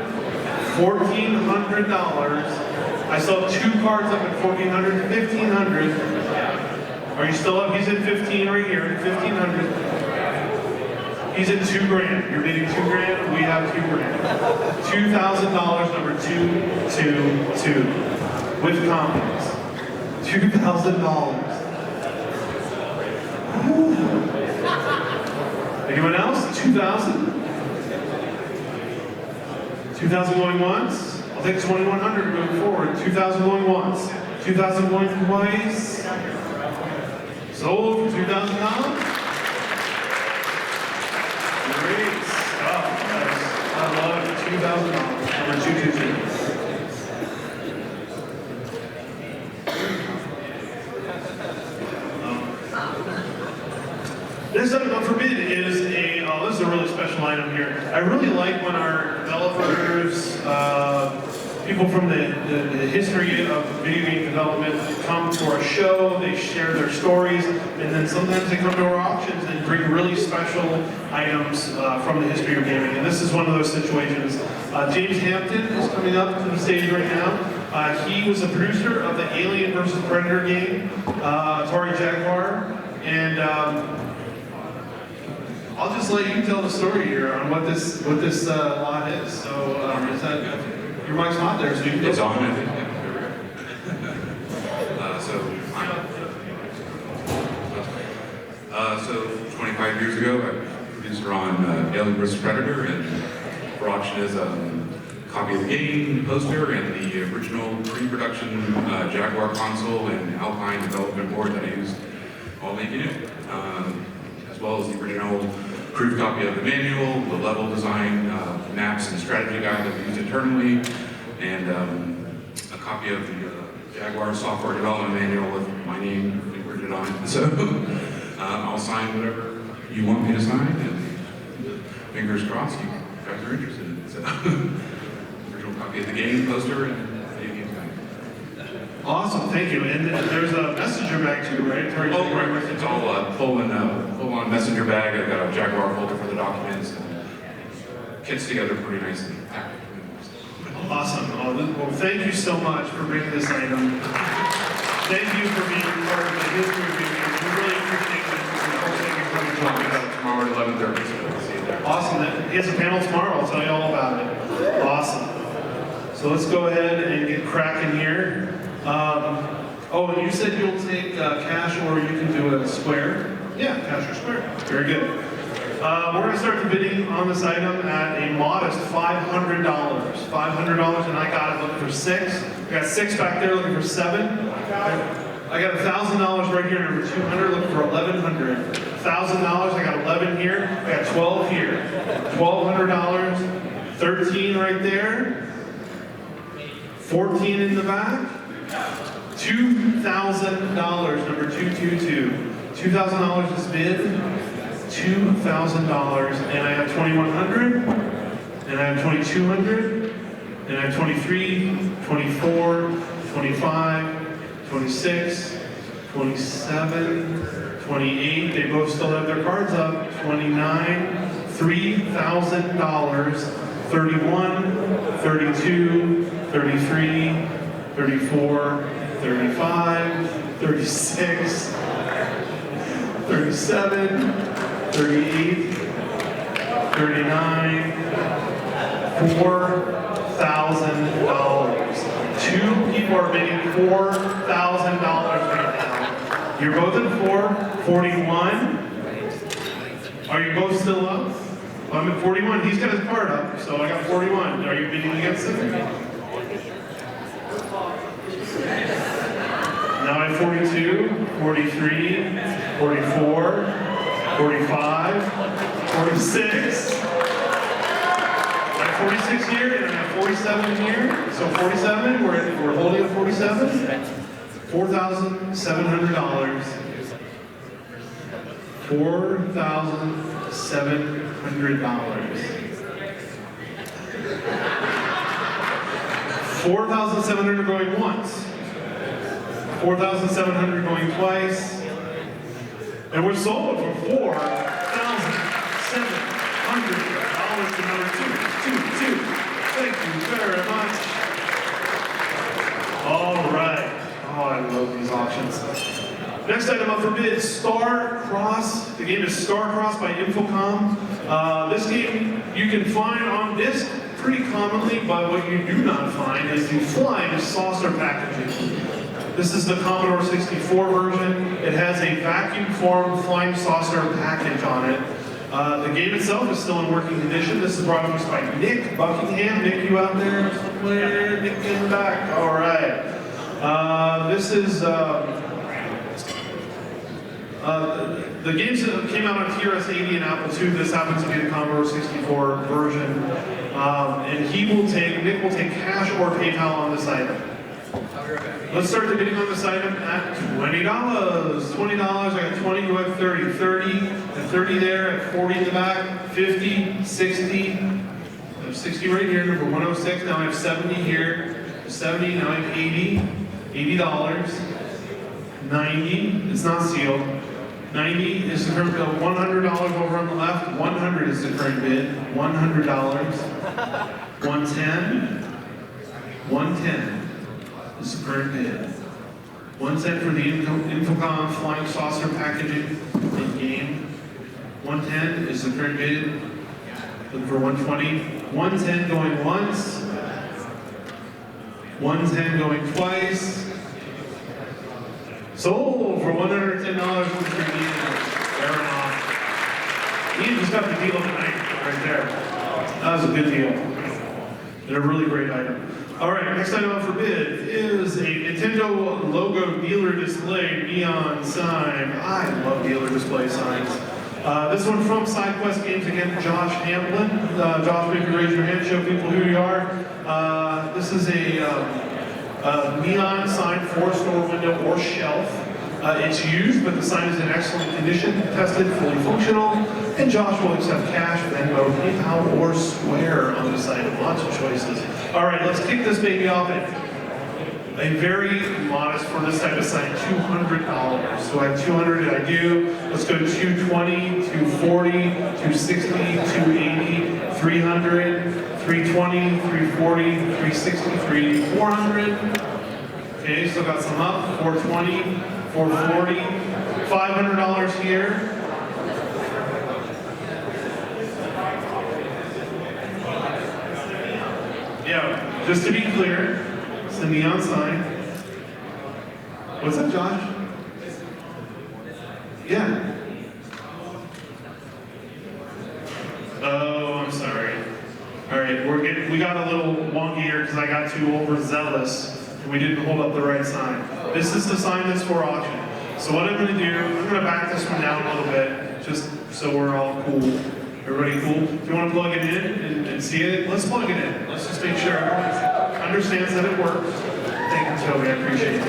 $1,400. I saw 2 cards up at 1,400, 1,500. Are you still up? He's at 15 right here, 1,500. He's at $2,000. You're bidding $2,000. We have $2,000. $2,000, number 222, with confidence. $2,000. Anyone else? 2,000. 2,000 going once. I'll take 2,100 moving forward. 2,000 going once. 2,000 going twice. Sold for $2,000. Great stuff, guys. I love it. $2,000. Number 222. Next item up for bid is this is a really special item here. I really like when our developers, people from the history of video game development come to our show, they share their stories, and then sometimes they come to our auctions and bring really special items from the history of gaming. And this is one of those situations. James Hampton is coming up to the stage right now. He was a producer of the Alien vs. Predator game, Atari Jaguar, and I'll just let you tell the story here on what this lot is. So is that your mic's not there, so you can It's go. on, I think. So 25 years ago, I was a producer on Alien vs. Predator, and for auction is a copy of the game, poster, and the original pre-production Jaguar console and Alpine development board that I used while making it, as well as the original proof copy of the manual, the level design, maps and strategy guide that we used internally, and a copy of the Jaguar software development manual with my name printed on it. So I'll sign whatever you want me to sign, and fingers crossed you guys are interested in it. So original copy of the game, poster, and video game guide. Awesome, thank you. And there's a messenger bag too, right? Oh, right. It's all full-on messenger bag. I've got a Jaguar folder for the documents. And kits together pretty nicely. Awesome. Well, thank you so much for bringing this item. Thank you for being part of the history of video games. We really appreciate it. Thank you for coming to Talk talk about about it tomorrow at 11:30, so we'll see you there. it. Awesome. He has a panel tomorrow. I'll tell you all about it. Awesome. So let's go ahead and get cracking here. Oh, and you said you'll take cash, or you can do a square. Yeah, cash or square. Very good. We're going to start the bidding on this item at a modest $500. $500, and I got it looking for 6. I got 6 back there looking for 7. I got $1,000 right here, number 200, looking for 1,100. $1,000, I got 11 here. I got 12 here. $1,200, 13 right there. 14 in the back. $2,000, number 222. $2,000 is bid. $2,000, and I have 2,100, and I have 2,200, and I have 23, 24, 25, 26, 27, 28. They both still have their cards up. 29, $3,000, 31, 32, 33, 34, 35, 36, 37, 38, 39, $4,000. 2 people are bidding $4,000 right now. You're both at 4, 41. Are you both still up? I'm at 41. He's got his card up, so I got 41. Are you bidding against him? Now I have 42, 43, 44, 45, 46. I have 46 here, and I have 47 here. So 47, we're holding at 47. $4,700. $4,700 going once. 4,700 going twice. And we're sold for $4,700 to number 222. Thank you very much. All right. Oh, I love these auctions. Next item up for bid, Star Cross. The game is Star Cross by Infocom. This game you can find on disc pretty commonly, but what you do not find is the flying saucer packaging. This is the Commodore 64 version. It has a vacuum-formed flying saucer package on it. The game itself is still in working condition. This is brought to us by Nick Buckingham. Nick, you out there somewhere? Nick in the back. All right. This is the games that came out on TRS-80 and Apple II. This happens to be the Commodore 64 version. And Nick will take cash or PayPal on this item. Let's start the bidding on this item at $20. $20, I got 20, you have 30. 30, and 30 there, at 40 in the back, 50, 60. I have 60 right here, number 106. Now I have 70 here. 70, now I have 80. $80. 90, it's not sealed. 90 is the current bid. $100 over on the left. 100 is the current bid. $100. 110. 110 is the current bid. 1 cent for the Infocom flying saucer packaging in game. 110 is the current bid. Looking for 120. 110 going once. 110 going twice. Sold for $110 with your Ian. Fair enough. Ian just got the deal of the night right there. That was a good deal. And a really great item. All right, next item up for bid is a Nintendo logo dealer display neon sign. I love dealer display signs. This one from SideQuest Games, again, Josh Hamlin. Josh, maybe raise your hand, show people who you are. This is a neon sign for store window or shelf. It's used, but the sign is in excellent condition, tested, fully functional, and Josh will accept cash, Venmo, PayPal, or Square on the site. Lots of choices. All right, let's kick this baby off at a very modest, for this type of sign, $200. So I have 200, I do. Let's go 220, 240, 260, 280, 300, 320, 340, 363, 400. Okay, still got some up. 420, 440, $500 here. Yeah, just to be clear, it's the neon sign. What's up, Josh? Yeah. Oh, I'm sorry. All right, we got a little wonky here because I got too overzealous and we didn't hold up the right sign. This is the sign that's for auction. So what I'm going to do, I'm going to back this one down a little bit, just so we're all cool. Everybody cool? If you want to plug it in and see it, let's plug it in. Let's just make sure everyone understands that it works. Thank you, Toby. I appreciate it.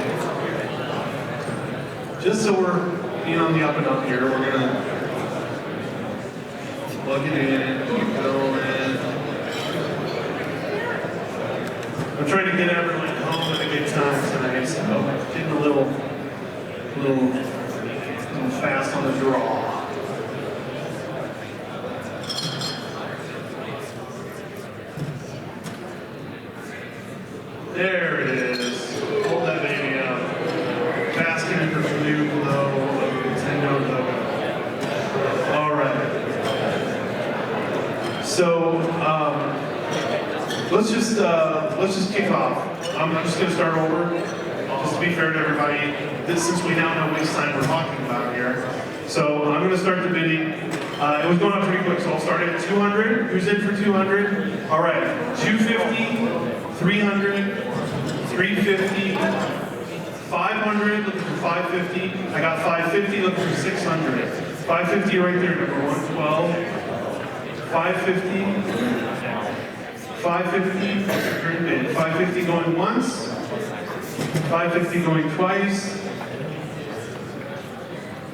Just so we're being on the up and up here, we're going to plug it in, keep it going. I'm trying to get everyone home at a good time tonight, so getting a little fast on the draw. There it is. Hold that baby up. Basking in the blue glow of the Nintendo logo. All right. So let's just kick off. I'm just going to start over. Just to be fair to everybody, since we now know which sign we're talking about here. So I'm going to start the bidding. It was going on pretty quick, so I'll start at 200. Who's in for 200? All right, 250, 300, 350, 500, looking for 550. I got 550, looking for 600. 550 right there, number 112. 550, 550, 550 going once, 550 going twice.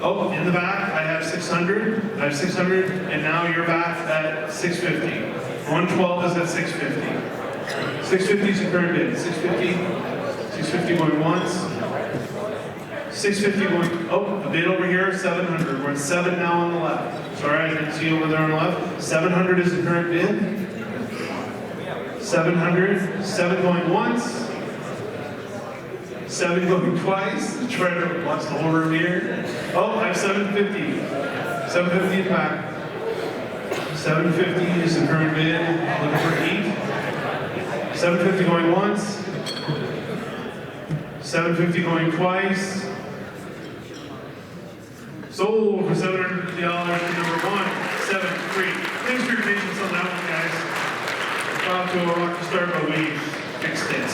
Oh, in the back, I have 600. I have 600, and now you're back at 650. 112 is at 650. 650 is the current bid. 650, 650 going once. 650 going, oh, the bid over here, 700. We're at 7 now on the left. Sorry, I didn't see over there on the left. 700 is the current bid. 700, 7 going once. 7 going twice. Try to watch the whole room here. Oh, I have 750. 750 in back. 750 is the current bid. Looking for 8. 750 going once. 750 going twice. Sold for $750 to number 173. Thanks for your patience on that one, guys. About to a rocky start, but we fixed it.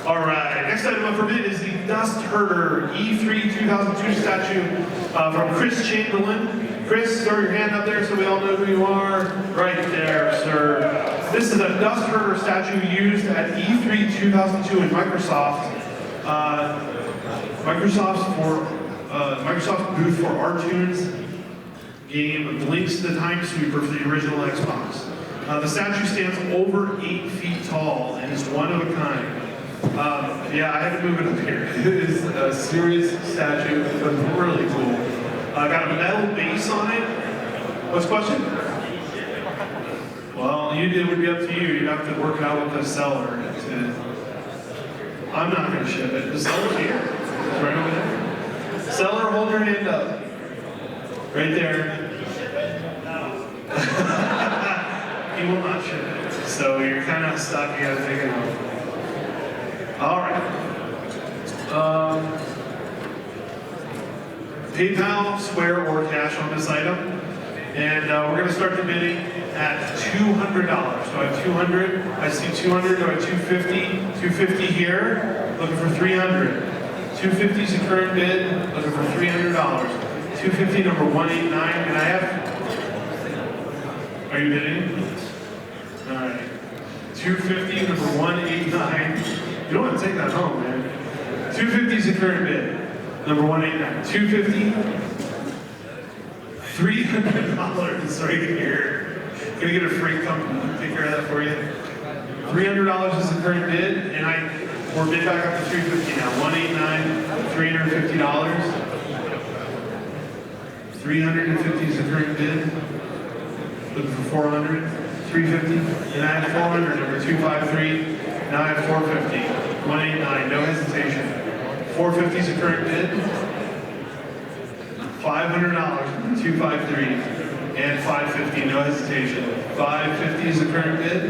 All right, next item up for bid is the Dust Herder E3 2002 statue from Chris Chamberlain. Chris, throw your hand up there so we all know who you are. Right there, sir. This is a Dust Herder statue used at E3 2002 in Microsoft. Microsoft booth for R-Tunes game links to the Time Sweeper for the original Xbox. The statue stands over 8 feet tall and is one of a kind. Yeah, I had to move it up here. It is a serious statue, but really cool. I got a metal base on it. What's the question? Well, it would be up to you. You'd have to work it out with the seller. I'm not going to ship it. The seller's here. It's right over there. Seller, hold your hand up. Right there. He will not ship it. So you're kind of stuck. You got to take it out. All right. PayPal, Square, or cash on this item. And we're going to start the bidding at $200. So I have 200. I see 200. Do I have 250? 250 here. Looking for 300. 250 is the current bid. Looking for $300. 250 number 189. And I have. Are you bidding? All right. 250 number 189. You don't want to take that home, man. 250 is the current bid. Number 189. 250. $300 right here. Gonna get a freight company to take care of that for you. $300 is the current bid, and we're bid back up to $350 now. 189, $350. 350 is the current bid. Looking for 400. 350. And I have 400. Number 253. Now I have 450. 189. No hesitation. 450 is the current bid. $500, 253, and 550, no hesitation. 550 is the current bid.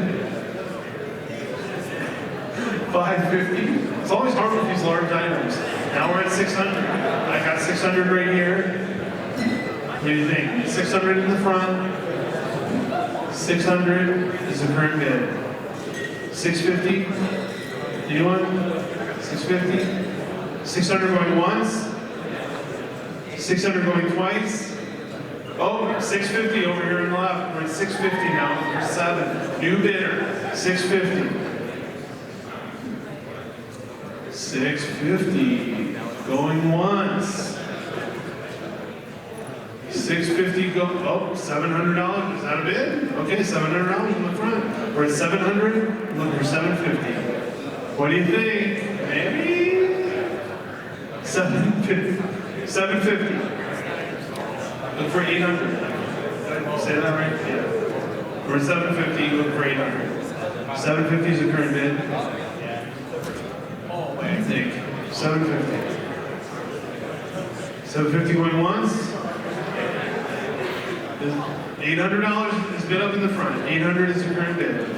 550. It's always hard with these large items. Now we're at 600. I got 600 right here. What do you think? 600 in the front. 600 is the current bid. 650. Anyone? 650. 600 going once. 600 going twice. Oh, 650 over here on the left. We're at 650 now. Number 7. New bidder. 650. 650. Going once. 650 go. Oh, $700. Is that a bid? Okay, $700 in the front. We're at 700. Look, we're 750. What do you think? Maybe 750. 750. Look for 800. Did I say that right? Yeah. We're at 750. Look for 800. 750 is the current bid. What do you think? 750. 750 going once. $800 is bid up in the front. 800 is the current bid.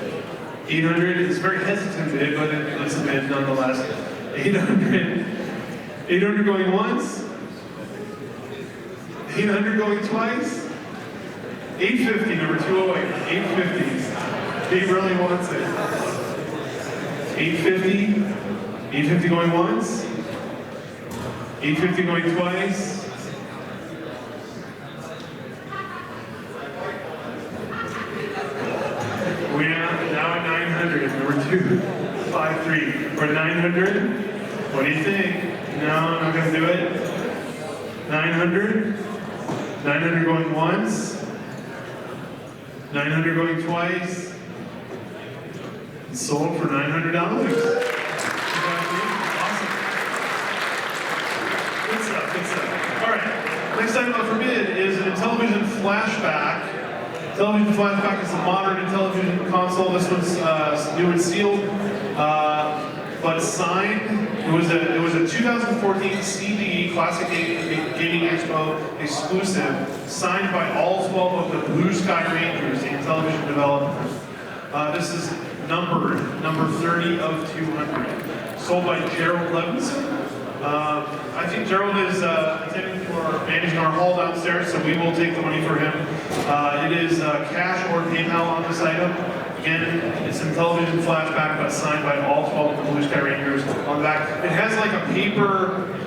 800 is a very hesitant bid, but it's a bid nonetheless. 800. 800 going once. 800 going twice. 850, number 208. 850. He really wants it. 850. 850 going once. 850 going twice. We're now at 900. Number 253. We're at 900. What do you think? No, I'm not going to do it. 900. 900 going once. 900 going twice. It's sold for $900. Awesome. Good stuff, good stuff. All right, next item up for bid is a television flashback. Television flashback is a modern television console. This one's new and sealed, but signed. It was a 2014 CD Classic Gaming Expo exclusive, signed by all 12 of the Blue Sky Rangers, the television developers. This is number 30 of 200. Sold by Gerald Levinson. I think Gerald is attending for managing our hall downstairs, so we will take the money for him. It is cash or PayPal on this item. Again, it's a television flashback, but signed by all 12 of the Blue Sky Rangers on the back. It has like a paper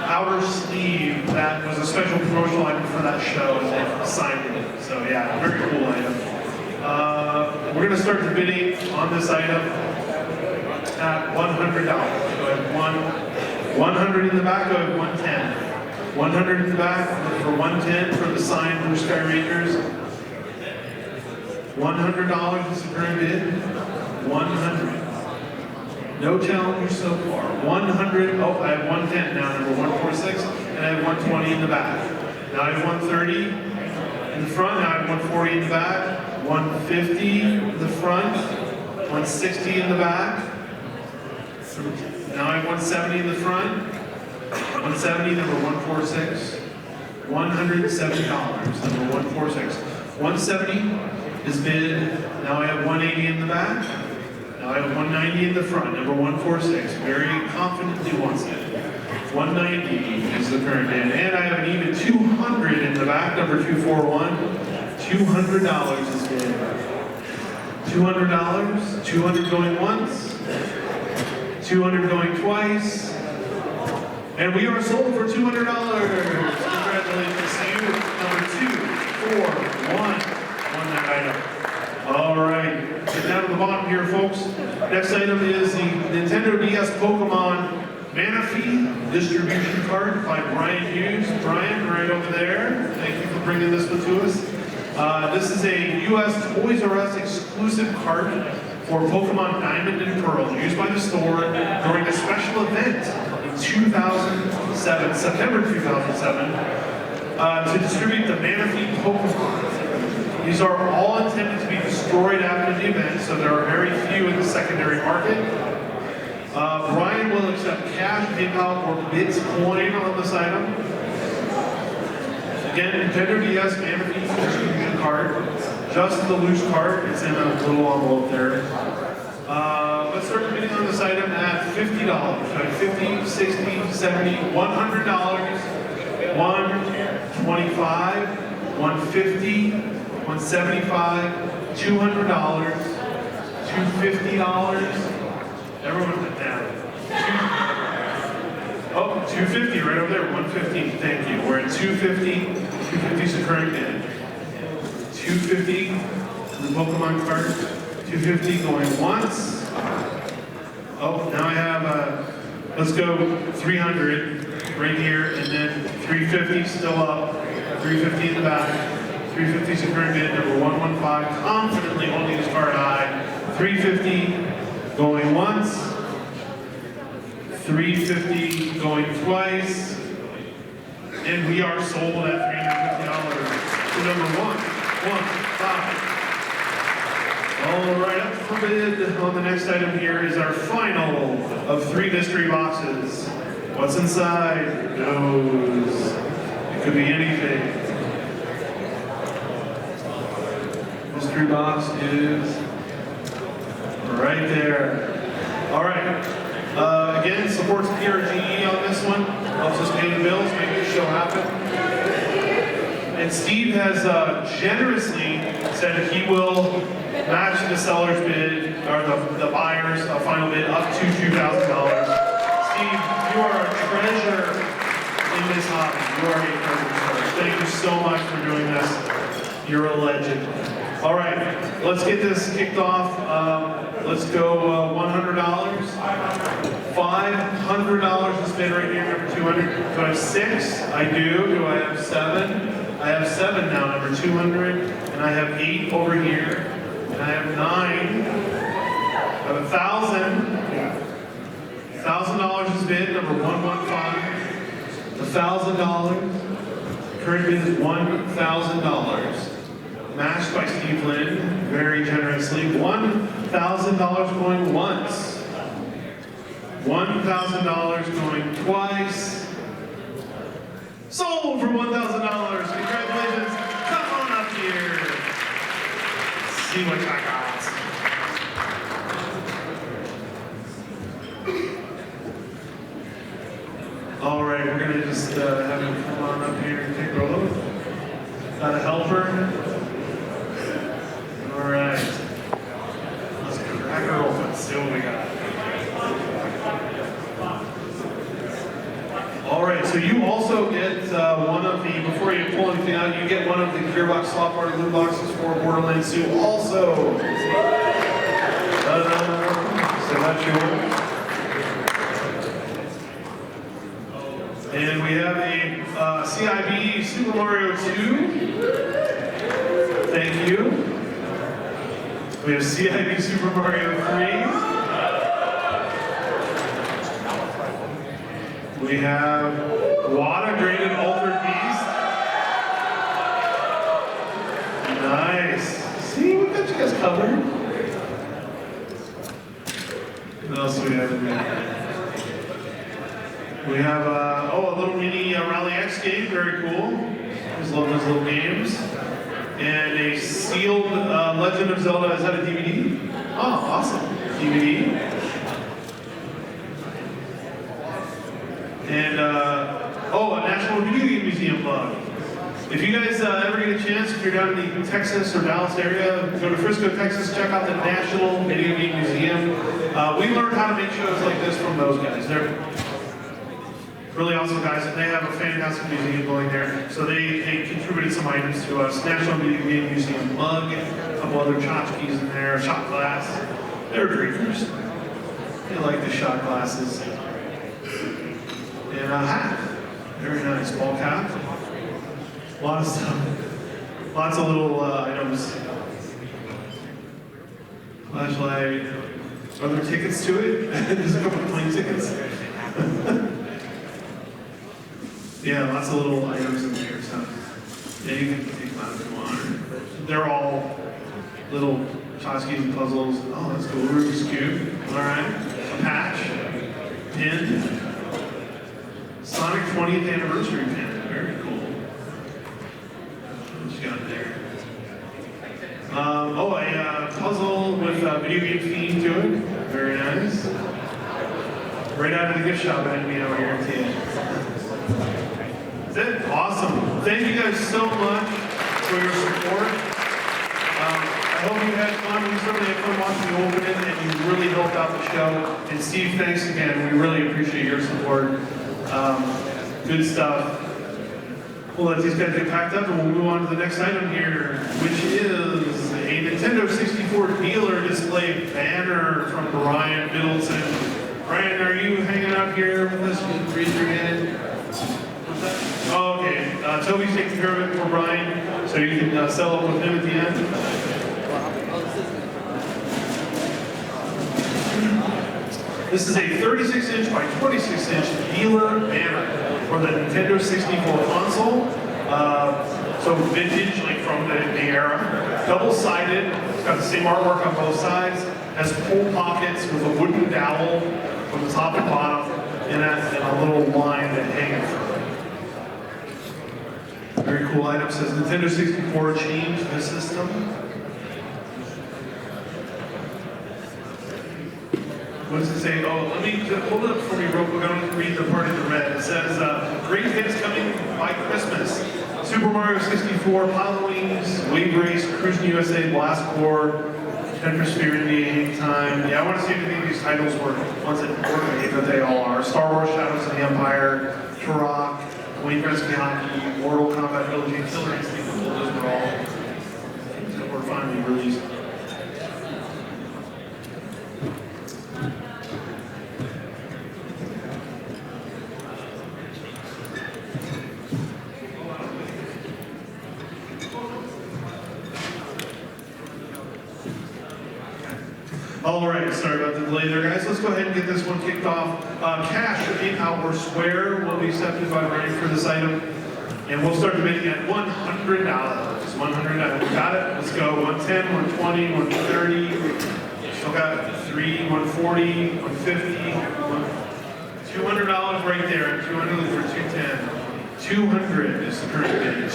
outer sleeve that was a special promotional item for that show, and they signed it. So yeah, very cool item. We're going to start the bidding on this item at $100. So I have 100 in the back, I have 110. 100 in the back for 110 for the signed Blue Sky Rangers. $100 is the current bid. 100. No challenge so far. 100. Oh, I have 110 now, number 146, and I have 120 in the back. Now I have 130 in the front, now I have 140 in the back, 150 in the front, 160 in the back. Now I have 170 in the front, 170, number 146, $170, number 146. 170 is bid, now I have 180 in the back, now I have 190 in the front, number 146, very confidently wants it. 190 is the current bid, and I have an even 200 in the back, number 241, $200 is bid. $200, 200 going once, 200 going twice, and we are sold for $200. Congratulations to you. Number 241 on that item. All right, get down to the bottom here, folks. Next item is the Nintendo DS Pokemon Manaphy distribution card by Brian Hughes. Brian, right over there. Thank you for bringing this one to us. This is a U.S. Toys R Us exclusive card for Pokemon Diamond and Pearl, used by the store during a special event in 2007, September 2007, to distribute the Manaphy Pokemon. These are all intended to be destroyed after the event, so there are very few in the secondary market. Brian will accept cash, PayPal, or Bitcoin on this item. Again, Nintendo DS Manaphy distribution card. Just the loose card. It's in a little envelope there. Let's start bidding on this item at $50. So $50, $60, $70, $100, $125, $150, $175, $200, $250. Everyone went down. Oh, $250 right over there. $150. Thank you. We're at $250. $250 is the current bid. $250 the Pokemon card. $250 going once. Oh, now I have let's go $300 right here, and then $350 still up. $350 in the back. $350 is the current bid. Number 115. Confidently holding his card high. $350 going once. $350 going twice. And we are sold at $350 to number 115. All right, up for bid on the next item here is our final of 3 mystery boxes. What's inside? Who knows? It could be anything. Mystery box is right there. All right. Again, supports PRGE on this one. Helps us pay the bills, make this show happen. And Steve has generously said that he will match the seller's bid, or the buyer's final bid, up to $2,000. Steve, you are a treasure in this hobby. You are a treasure. Thank you so much for doing this. You're a legend. All right, let's get this kicked off. Let's go $100. $500 is bid right here, number 200. Do I have 6? I do. Do I have 7? I have 7 now, number 200. And I have 8 over here. And I have 9. I have 1,000. $1,000 is bid, number 115. $1,000. Current bid is $1,000. Matched by Steve Lynn, very generously. $1,000 going once. $1,000 going twice. Sold for $1,000. Congratulations. Come on up here. See what I got. All right, we're going to just have him come on up here and take a look. Got a helper. All right. Let's crack her open. See what we got. All right, so you also get one of the, before you pull anything out, you get one of the Gearbox Slot Party loot boxes for Borderlands 2 also. So that's yours. And we have a CIB Super Mario 2. Thank you. We have CIB Super Mario 3. We have Wada Graded Altered Beast. Nice. See, we got you guys covered. What else do we have in there? We have, a little mini Rally X game, very cool. Just love those little games. And a sealed Legend of Zelda, is that a DVD? Oh, awesome. DVD. And, a National Video Game Museum bug. If you guys ever get a chance, if you're down in the Texas or Dallas area, go to Frisco, Texas, check out the National Video Game Museum. We learned how to make shows like this from those guys. They're really awesome guys, and they have a fantastic museum going there. So they contributed some items to us. National Video Game Museum mug, a couple other tchotchkes in there, shot glass. They're drinkers. They like the shot glasses. And a hat. Very nice. Ball cap. A lot of stuff. Lots of little items. Flashlight. Are there tickets to it? There's a couple of plane tickets. Yeah, lots of little items in there. So yeah, you can take them out if you want. They're all little tchotchkes and puzzles. Oh, that's cool. Rubik's Cube. All right. A patch. Pin. Sonic 20th anniversary pin. Very cool. What you got there? A puzzle with a video game theme to it. Very nice. Right out of the gift shop, I mean, over here at TN. That's it. Awesome. Thank you guys so much for your support. I hope you had fun. We certainly had fun watching you open it, and you really helped out the show. And Steve, thanks again. We really appreciate your support. Good stuff. We'll let these guys get packed up, and we'll move on to the next item here, which is a Nintendo 64 dealer display banner from Brian Middleton. Brian, are you hanging out here with us? You can raise your hand. Oh, okay. Toby's taking care of it for Brian, so you can settle up with him at the end. This is a 36-inch by 26-inch dealer banner for the Nintendo 64 console. So vintage, like from the era. Double-sided, it's got the same artwork on both sides. Has pull pockets with a wooden dowel from the top and bottom, and a little line that hangs from it. Very cool item. Says Nintendo 64 changed the system. What does it say? Oh, let me hold it up for me real quick. I'm going to read the part in the red. It says, great hits coming by Christmas. Super Mario 64, Pilot Wings, Wave Race, Cruising USA, Blast Corps, Tetris Sphere India, Hang Time. Yeah, I want to see if any of these titles were ones that were but they all are. Star Wars Shadows of the Empire, Turok, Wayne Gretzky Hockey, Mortal Kombat Trilogy, Killer Instinct, those were all things that were finally released. All right, sorry about the delay there, guys. Let's go ahead and get this one kicked off. Cash, PayPal, or Square will be accepted by Ryan for this item. And we'll start debating at $100. $100. Got it? Let's go. 110, 120, 130. Still got 3, 140, 150, $200 right there. 200 for 210. 200 is the current bid.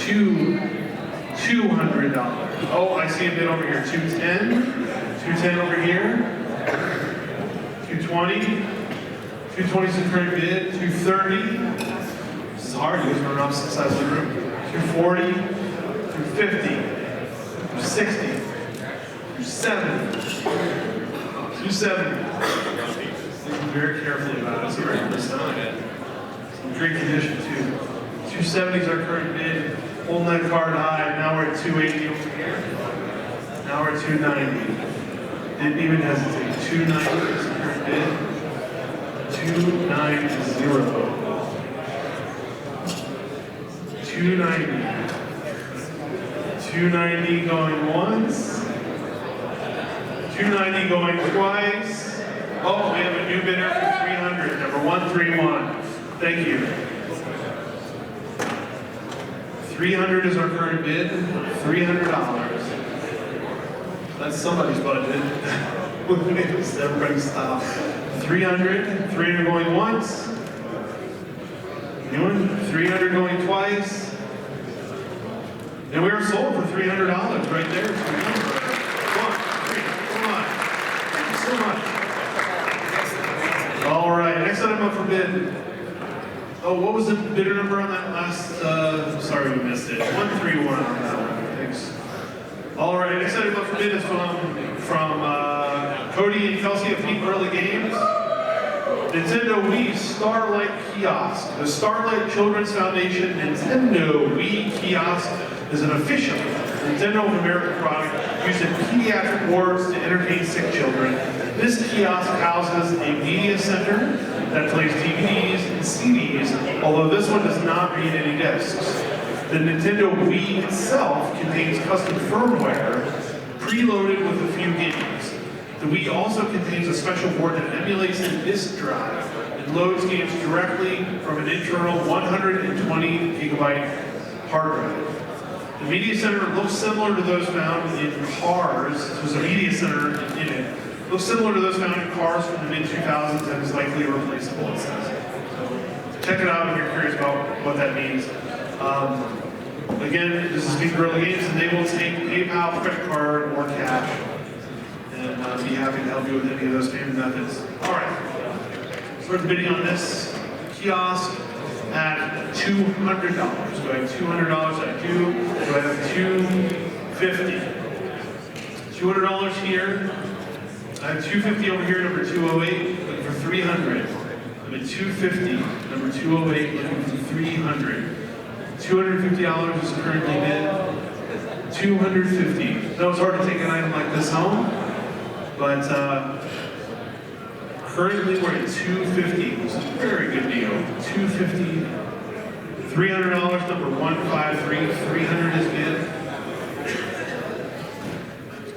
$200. Oh, I see a bid over here. 210. 210 over here, 220, 220 is the current bid, 230, this is hard, you guys are running opposite sides of the room, 240, 250, 260, 270, 270, thinking very carefully about it, so we're this time. Some great condition too. 270 is our current bid, holding that card high, now we're at 280 over here, now we're at 290. Didn't even hesitate. 290 is the current bid. 290. 290. 290 going once. 290 going twice. Oh, we have a new bidder for 300. Number 131. Thank you. 300 is our current bid. $300. That's somebody's budget. Everybody stop. 300, 300 going once. Anyone? 300 going twice. And we are sold for $300 right there. Come on. Thank you so much. All right, next item up for bid. Oh, what was the bidder number on that last? Sorry we missed it. 131 on that one. Thanks. All right, next item up for bid is from Cody and Kelsey of Peak Early Games. Nintendo Wii Starlight Kiosk. The Starlight Children's Foundation Nintendo Wii Kiosk is an official Nintendo of America product used in pediatric wards to entertain sick children. This kiosk houses a media center that plays DVDs and CDs, although this one does not read any discs. The Nintendo Wii itself contains custom firmware preloaded with a few games. The Wii also contains a special board that emulates the disk drive and loads games directly from an internal 120 gigabyte hard drive. The media center looks similar to those found in cars. There's a media center in it. Looks similar to those found in cars from the mid-2000s and is likely replaceable, it says. So check it out if you're curious about what that means. Again, this is Peak Early Games, and they will take PayPal, credit card, or cash, and be happy to help you with any of those payment methods. All right, so we're bidding on this kiosk at $200. Do I have $200? I do. Do I have $250? $200 here. I have $250 over here, number 208, looking for 300. I'm at $250, number 208, looking for 300. $250 is currently bid. $250. That was hard to take an item like this home, but currently we're at $250, which is a very good deal. $250. $300, number 153. 300 is bid.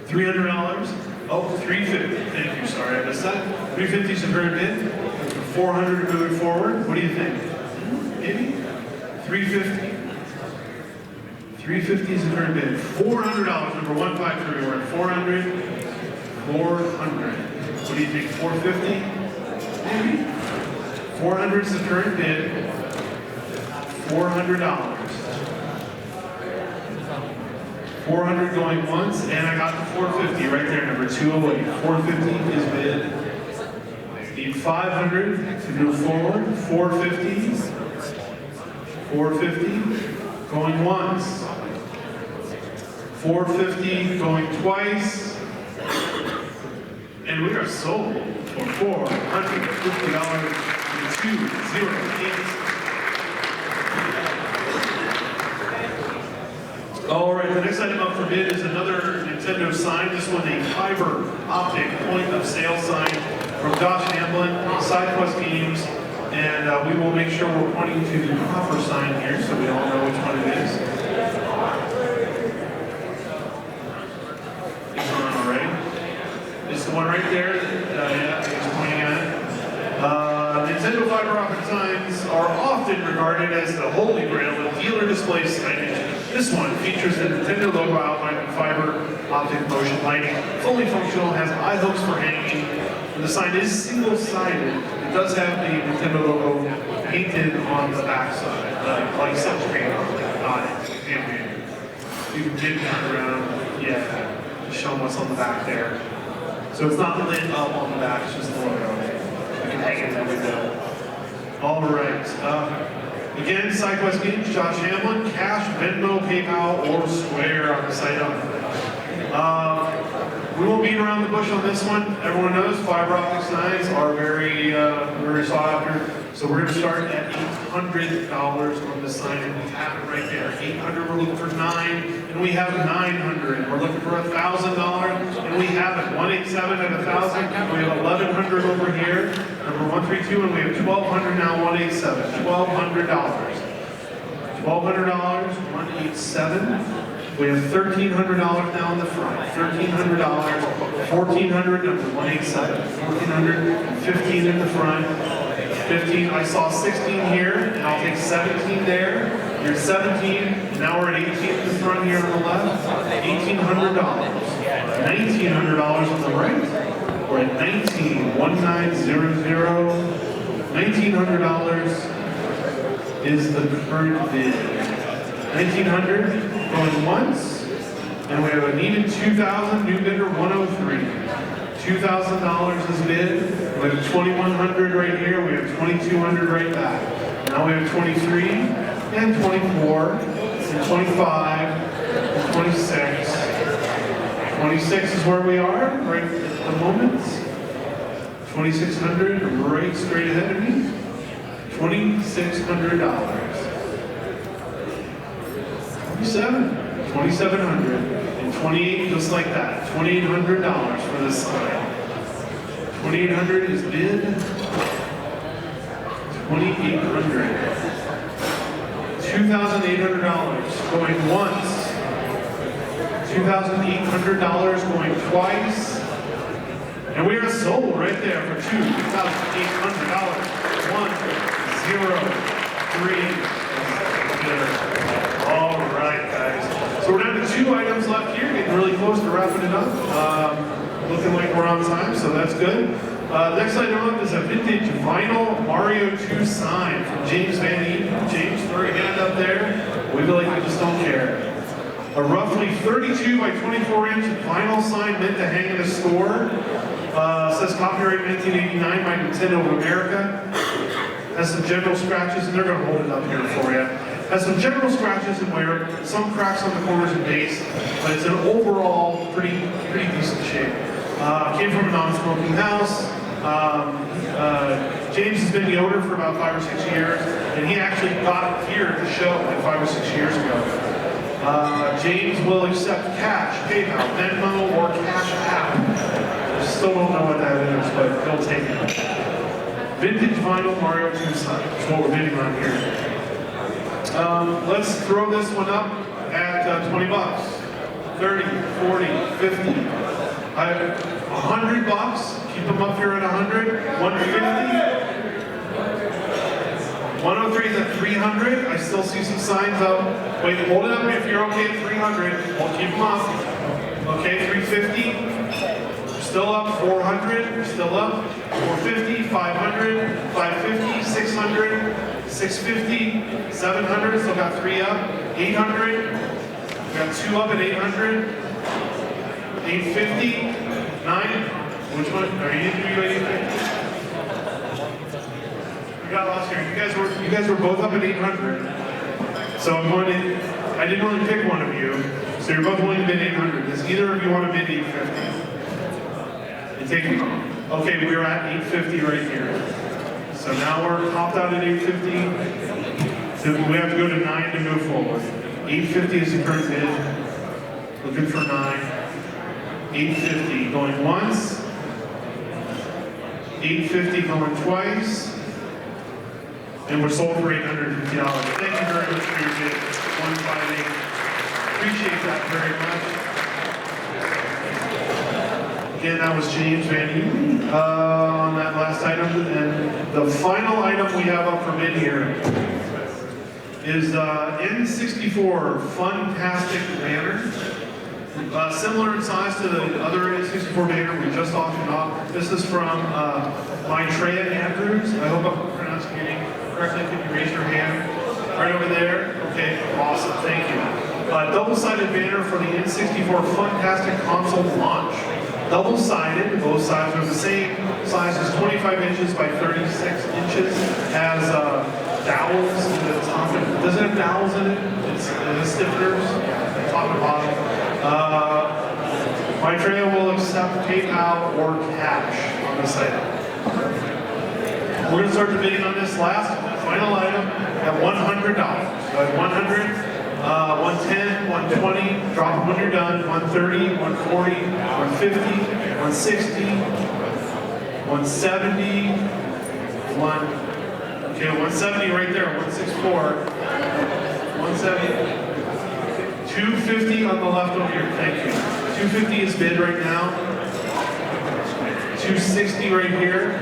$300. Oh, $350. Thank you. Sorry, I missed that. $350 is a current bid. $400 moving forward. What do you think? Maybe? $350. $350 is the current bid. $400, number 153. We're at $400. $400. What do you think? $450? Maybe? $400 is the current bid. $400. 400 going once, and I got the 450 right there, number 208. 450 is bid. Need 500 to move forward. 450. 450 going once. 450 going twice. And we are sold for $450 to 208. All right, the next item up for bid is another Nintendo sign. This one a fiber optic point of sale sign from Josh Hamblin, SideQuest Games, and we will make sure we're pointing to the proper sign here so we all know which one it is. It's on already. It's the one right there that yeah, it's pointing at it. Nintendo fiber optic signs are often regarded as the holy grail of dealer display signage. This one features the Nintendo logo outlined in fiber optic motion lighting. Fully functional, has eye hooks for hanging, and the sign is single-sided. It does have the Nintendo logo painted on the back side, like such paint on it. You can turn around, yeah, just show them what's on the back there. So it's not lit up on the back, it's just the logo. You can hang it in the window. All right. Again, SideQuest Games, Josh Hamlin, cash, Venmo, PayPal, or Square on this item. We won't beat around the bush on this one. Everyone knows fiber optic signs are very sought after. So we're going to start at $800 on this sign, and we have it right there. $800, we're looking for $9, and we have $900. We're looking for $1,000, and we have it. $187 at $1,000, and we have $1,100 over here. Number 132, and we have $1,200 now. $187. $1,200. $1,200. $187. We have $1,300 now in the front. $1,300. $1,400. Number 187. $1,400. 15 in the front. 15. I saw 16 here, and I'll take 17 there. You're 17. Now we're at 18 in the front here on the left. $1,800. $1,900 on the right. We're at 19,1900. $1,900 is the current bid. 1,900 going once, and we have a needed 2,000, new bidder 103. $2,000 is bid. We have 2,100 right here. We have 2,200 right back. Now we have 23 and 24 and 25 and 26. 26 is where we are right at the moment. 2,600 right straight ahead of me. $2,600. 2,700 and 28 just like that. $2,800 for this sign. 2,800 is bid. 2,800. $2,800 going once. $2,800 going twice. And we are sold right there for $2,800. 1, 0, 3. All right, guys. So we're down to 2 items left here, getting really close to wrapping it up. Looking like we're on time, so that's good. Next item up is a vintage vinyl Mario 2 sign from James Van Eden. James, throw your hand up there. We feel like we just don't care. A roughly 32 by 24 inch vinyl sign meant to hang in a store. Says copyright 1989 by Nintendo of America. Has some general scratches, and they're going to hold it up here for you. Has some general scratches and wear, some cracks on the corners and base, but it's an overall pretty decent shape. Came from a non-smoking house. James has been the owner for about 5 or 6 years, and he actually got it here at the show like 5 or 6 years ago. James will accept cash, PayPal, Venmo, or Cash App. Still don't know what that is, but he'll take it. Vintage vinyl Mario 2 sign. That's what we're bidding on here. Let's throw this one up at $20. 30, 40, 50. $100. Keep them up here at 100. 150. 103 is at 300. I still see some signs up. Wait, hold it up if you're okay at 300. We'll keep them up. Okay, 350. Still up. 400. We're still up. 450, 500, 550, 600, 650, 700. Still got 3 up. 800. We got 2 up at 800. 850. 9. Which one? Are you into 850? We got lost here. You guys were both up at 800. So I'm going to, I didn't really pick one of you. So you're both willing to bid 800. Does either of you want to bid 850? And take it. Okay, we're at 850 right here. So now we're topped out at 850. So we have to go to 9 to move forward. 850 is the current bid. Looking for 9. 850 going once. 850 going twice. And we're sold for $850. Thank you very much for your bid. 158. Appreciate that very much. Again, that was James Van Eden on that last item. And the final item we have up for bid here is N64 Funtastic banner. Similar in size to the other N64 banner we just auctioned off. This is from Maitreya Andrews. I hope I'm pronouncing your name correctly. Can you raise your hand? Right over there. Okay, awesome. Thank you. Double-sided banner for the N64 Funtastic console launch. Double-sided, both sides are the same size as 25 inches by 36 inches. Has dowels in the top. Does it have dowels in it? It's stiffeners, top and bottom. Maitreya will accept PayPal or cash on this item. We're going to start the bidding on this last final item at $100. At 100, 110, 120, drop them when you're done. 130, 140, 150, 160, 170, 170 right there. 164, 170. 250 on the left over here. Thank you. 250 is bid right now. 260 right here.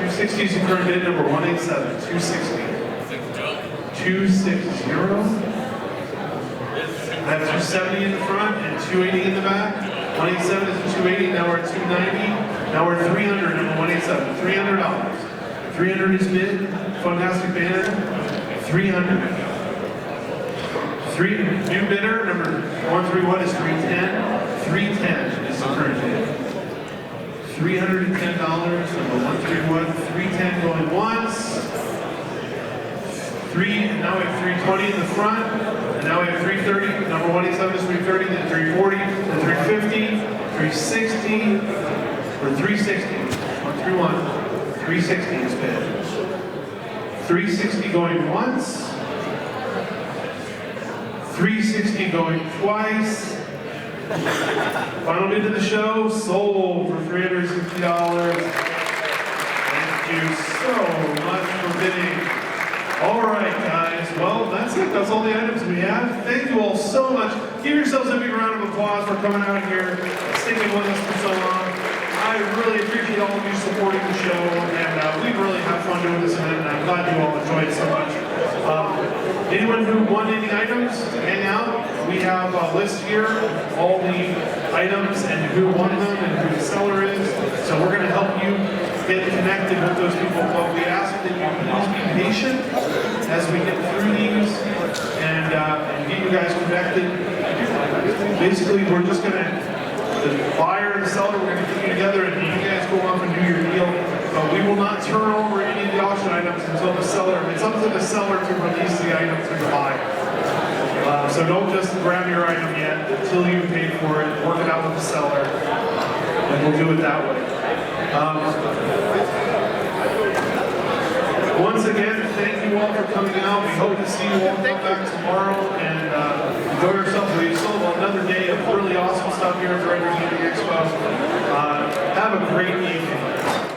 260 is the current bid number 187. 260. 260. I have 270 in the front and 280 in the back. 187 is 280, now we're at 290. Now we're at 300, number 187, $300. 300 is bid, fantastic banner, 300. New bidder, number 131 is 310. 310 is the current bid. $310, number 131, 310 going once. And now we have 320 in the front, and now we have 330. Number 187 is 330, then 340, then 350, 360, or 360. 131, 360 is bid. 360 going once. 360 going twice. Final bid to the show, sold for $360. Thank you so much for bidding. All right, guys. Well, that's it. That's all the items we have. Thank you all so much. Give yourselves a big round of applause for coming out here, sticking with us for so long. I really appreciate all of you supporting the show, and we really have fun doing this event, and I'm glad you all enjoyed it so much. Anyone who won any items, hang out. We have a list here, all the items and who won them and who the seller is. So we're going to help you get connected with those people. But we ask that you please be patient as we get through these and get you guys connected. Basically, we're just going to, the buyer and the seller, we're going to get you together and you guys go off and do your deal. But we will not turn over any of the auction items until the seller, it's up to the seller to release the item to the buyer. So don't just grab your item yet until you pay for it, work it out with the seller, and we'll do it that way. Once again, thank you all for coming out. We hope to see you all come back tomorrow and enjoy yourselves. We still have another day of really awesome stuff here at the Expo. Have a great evening.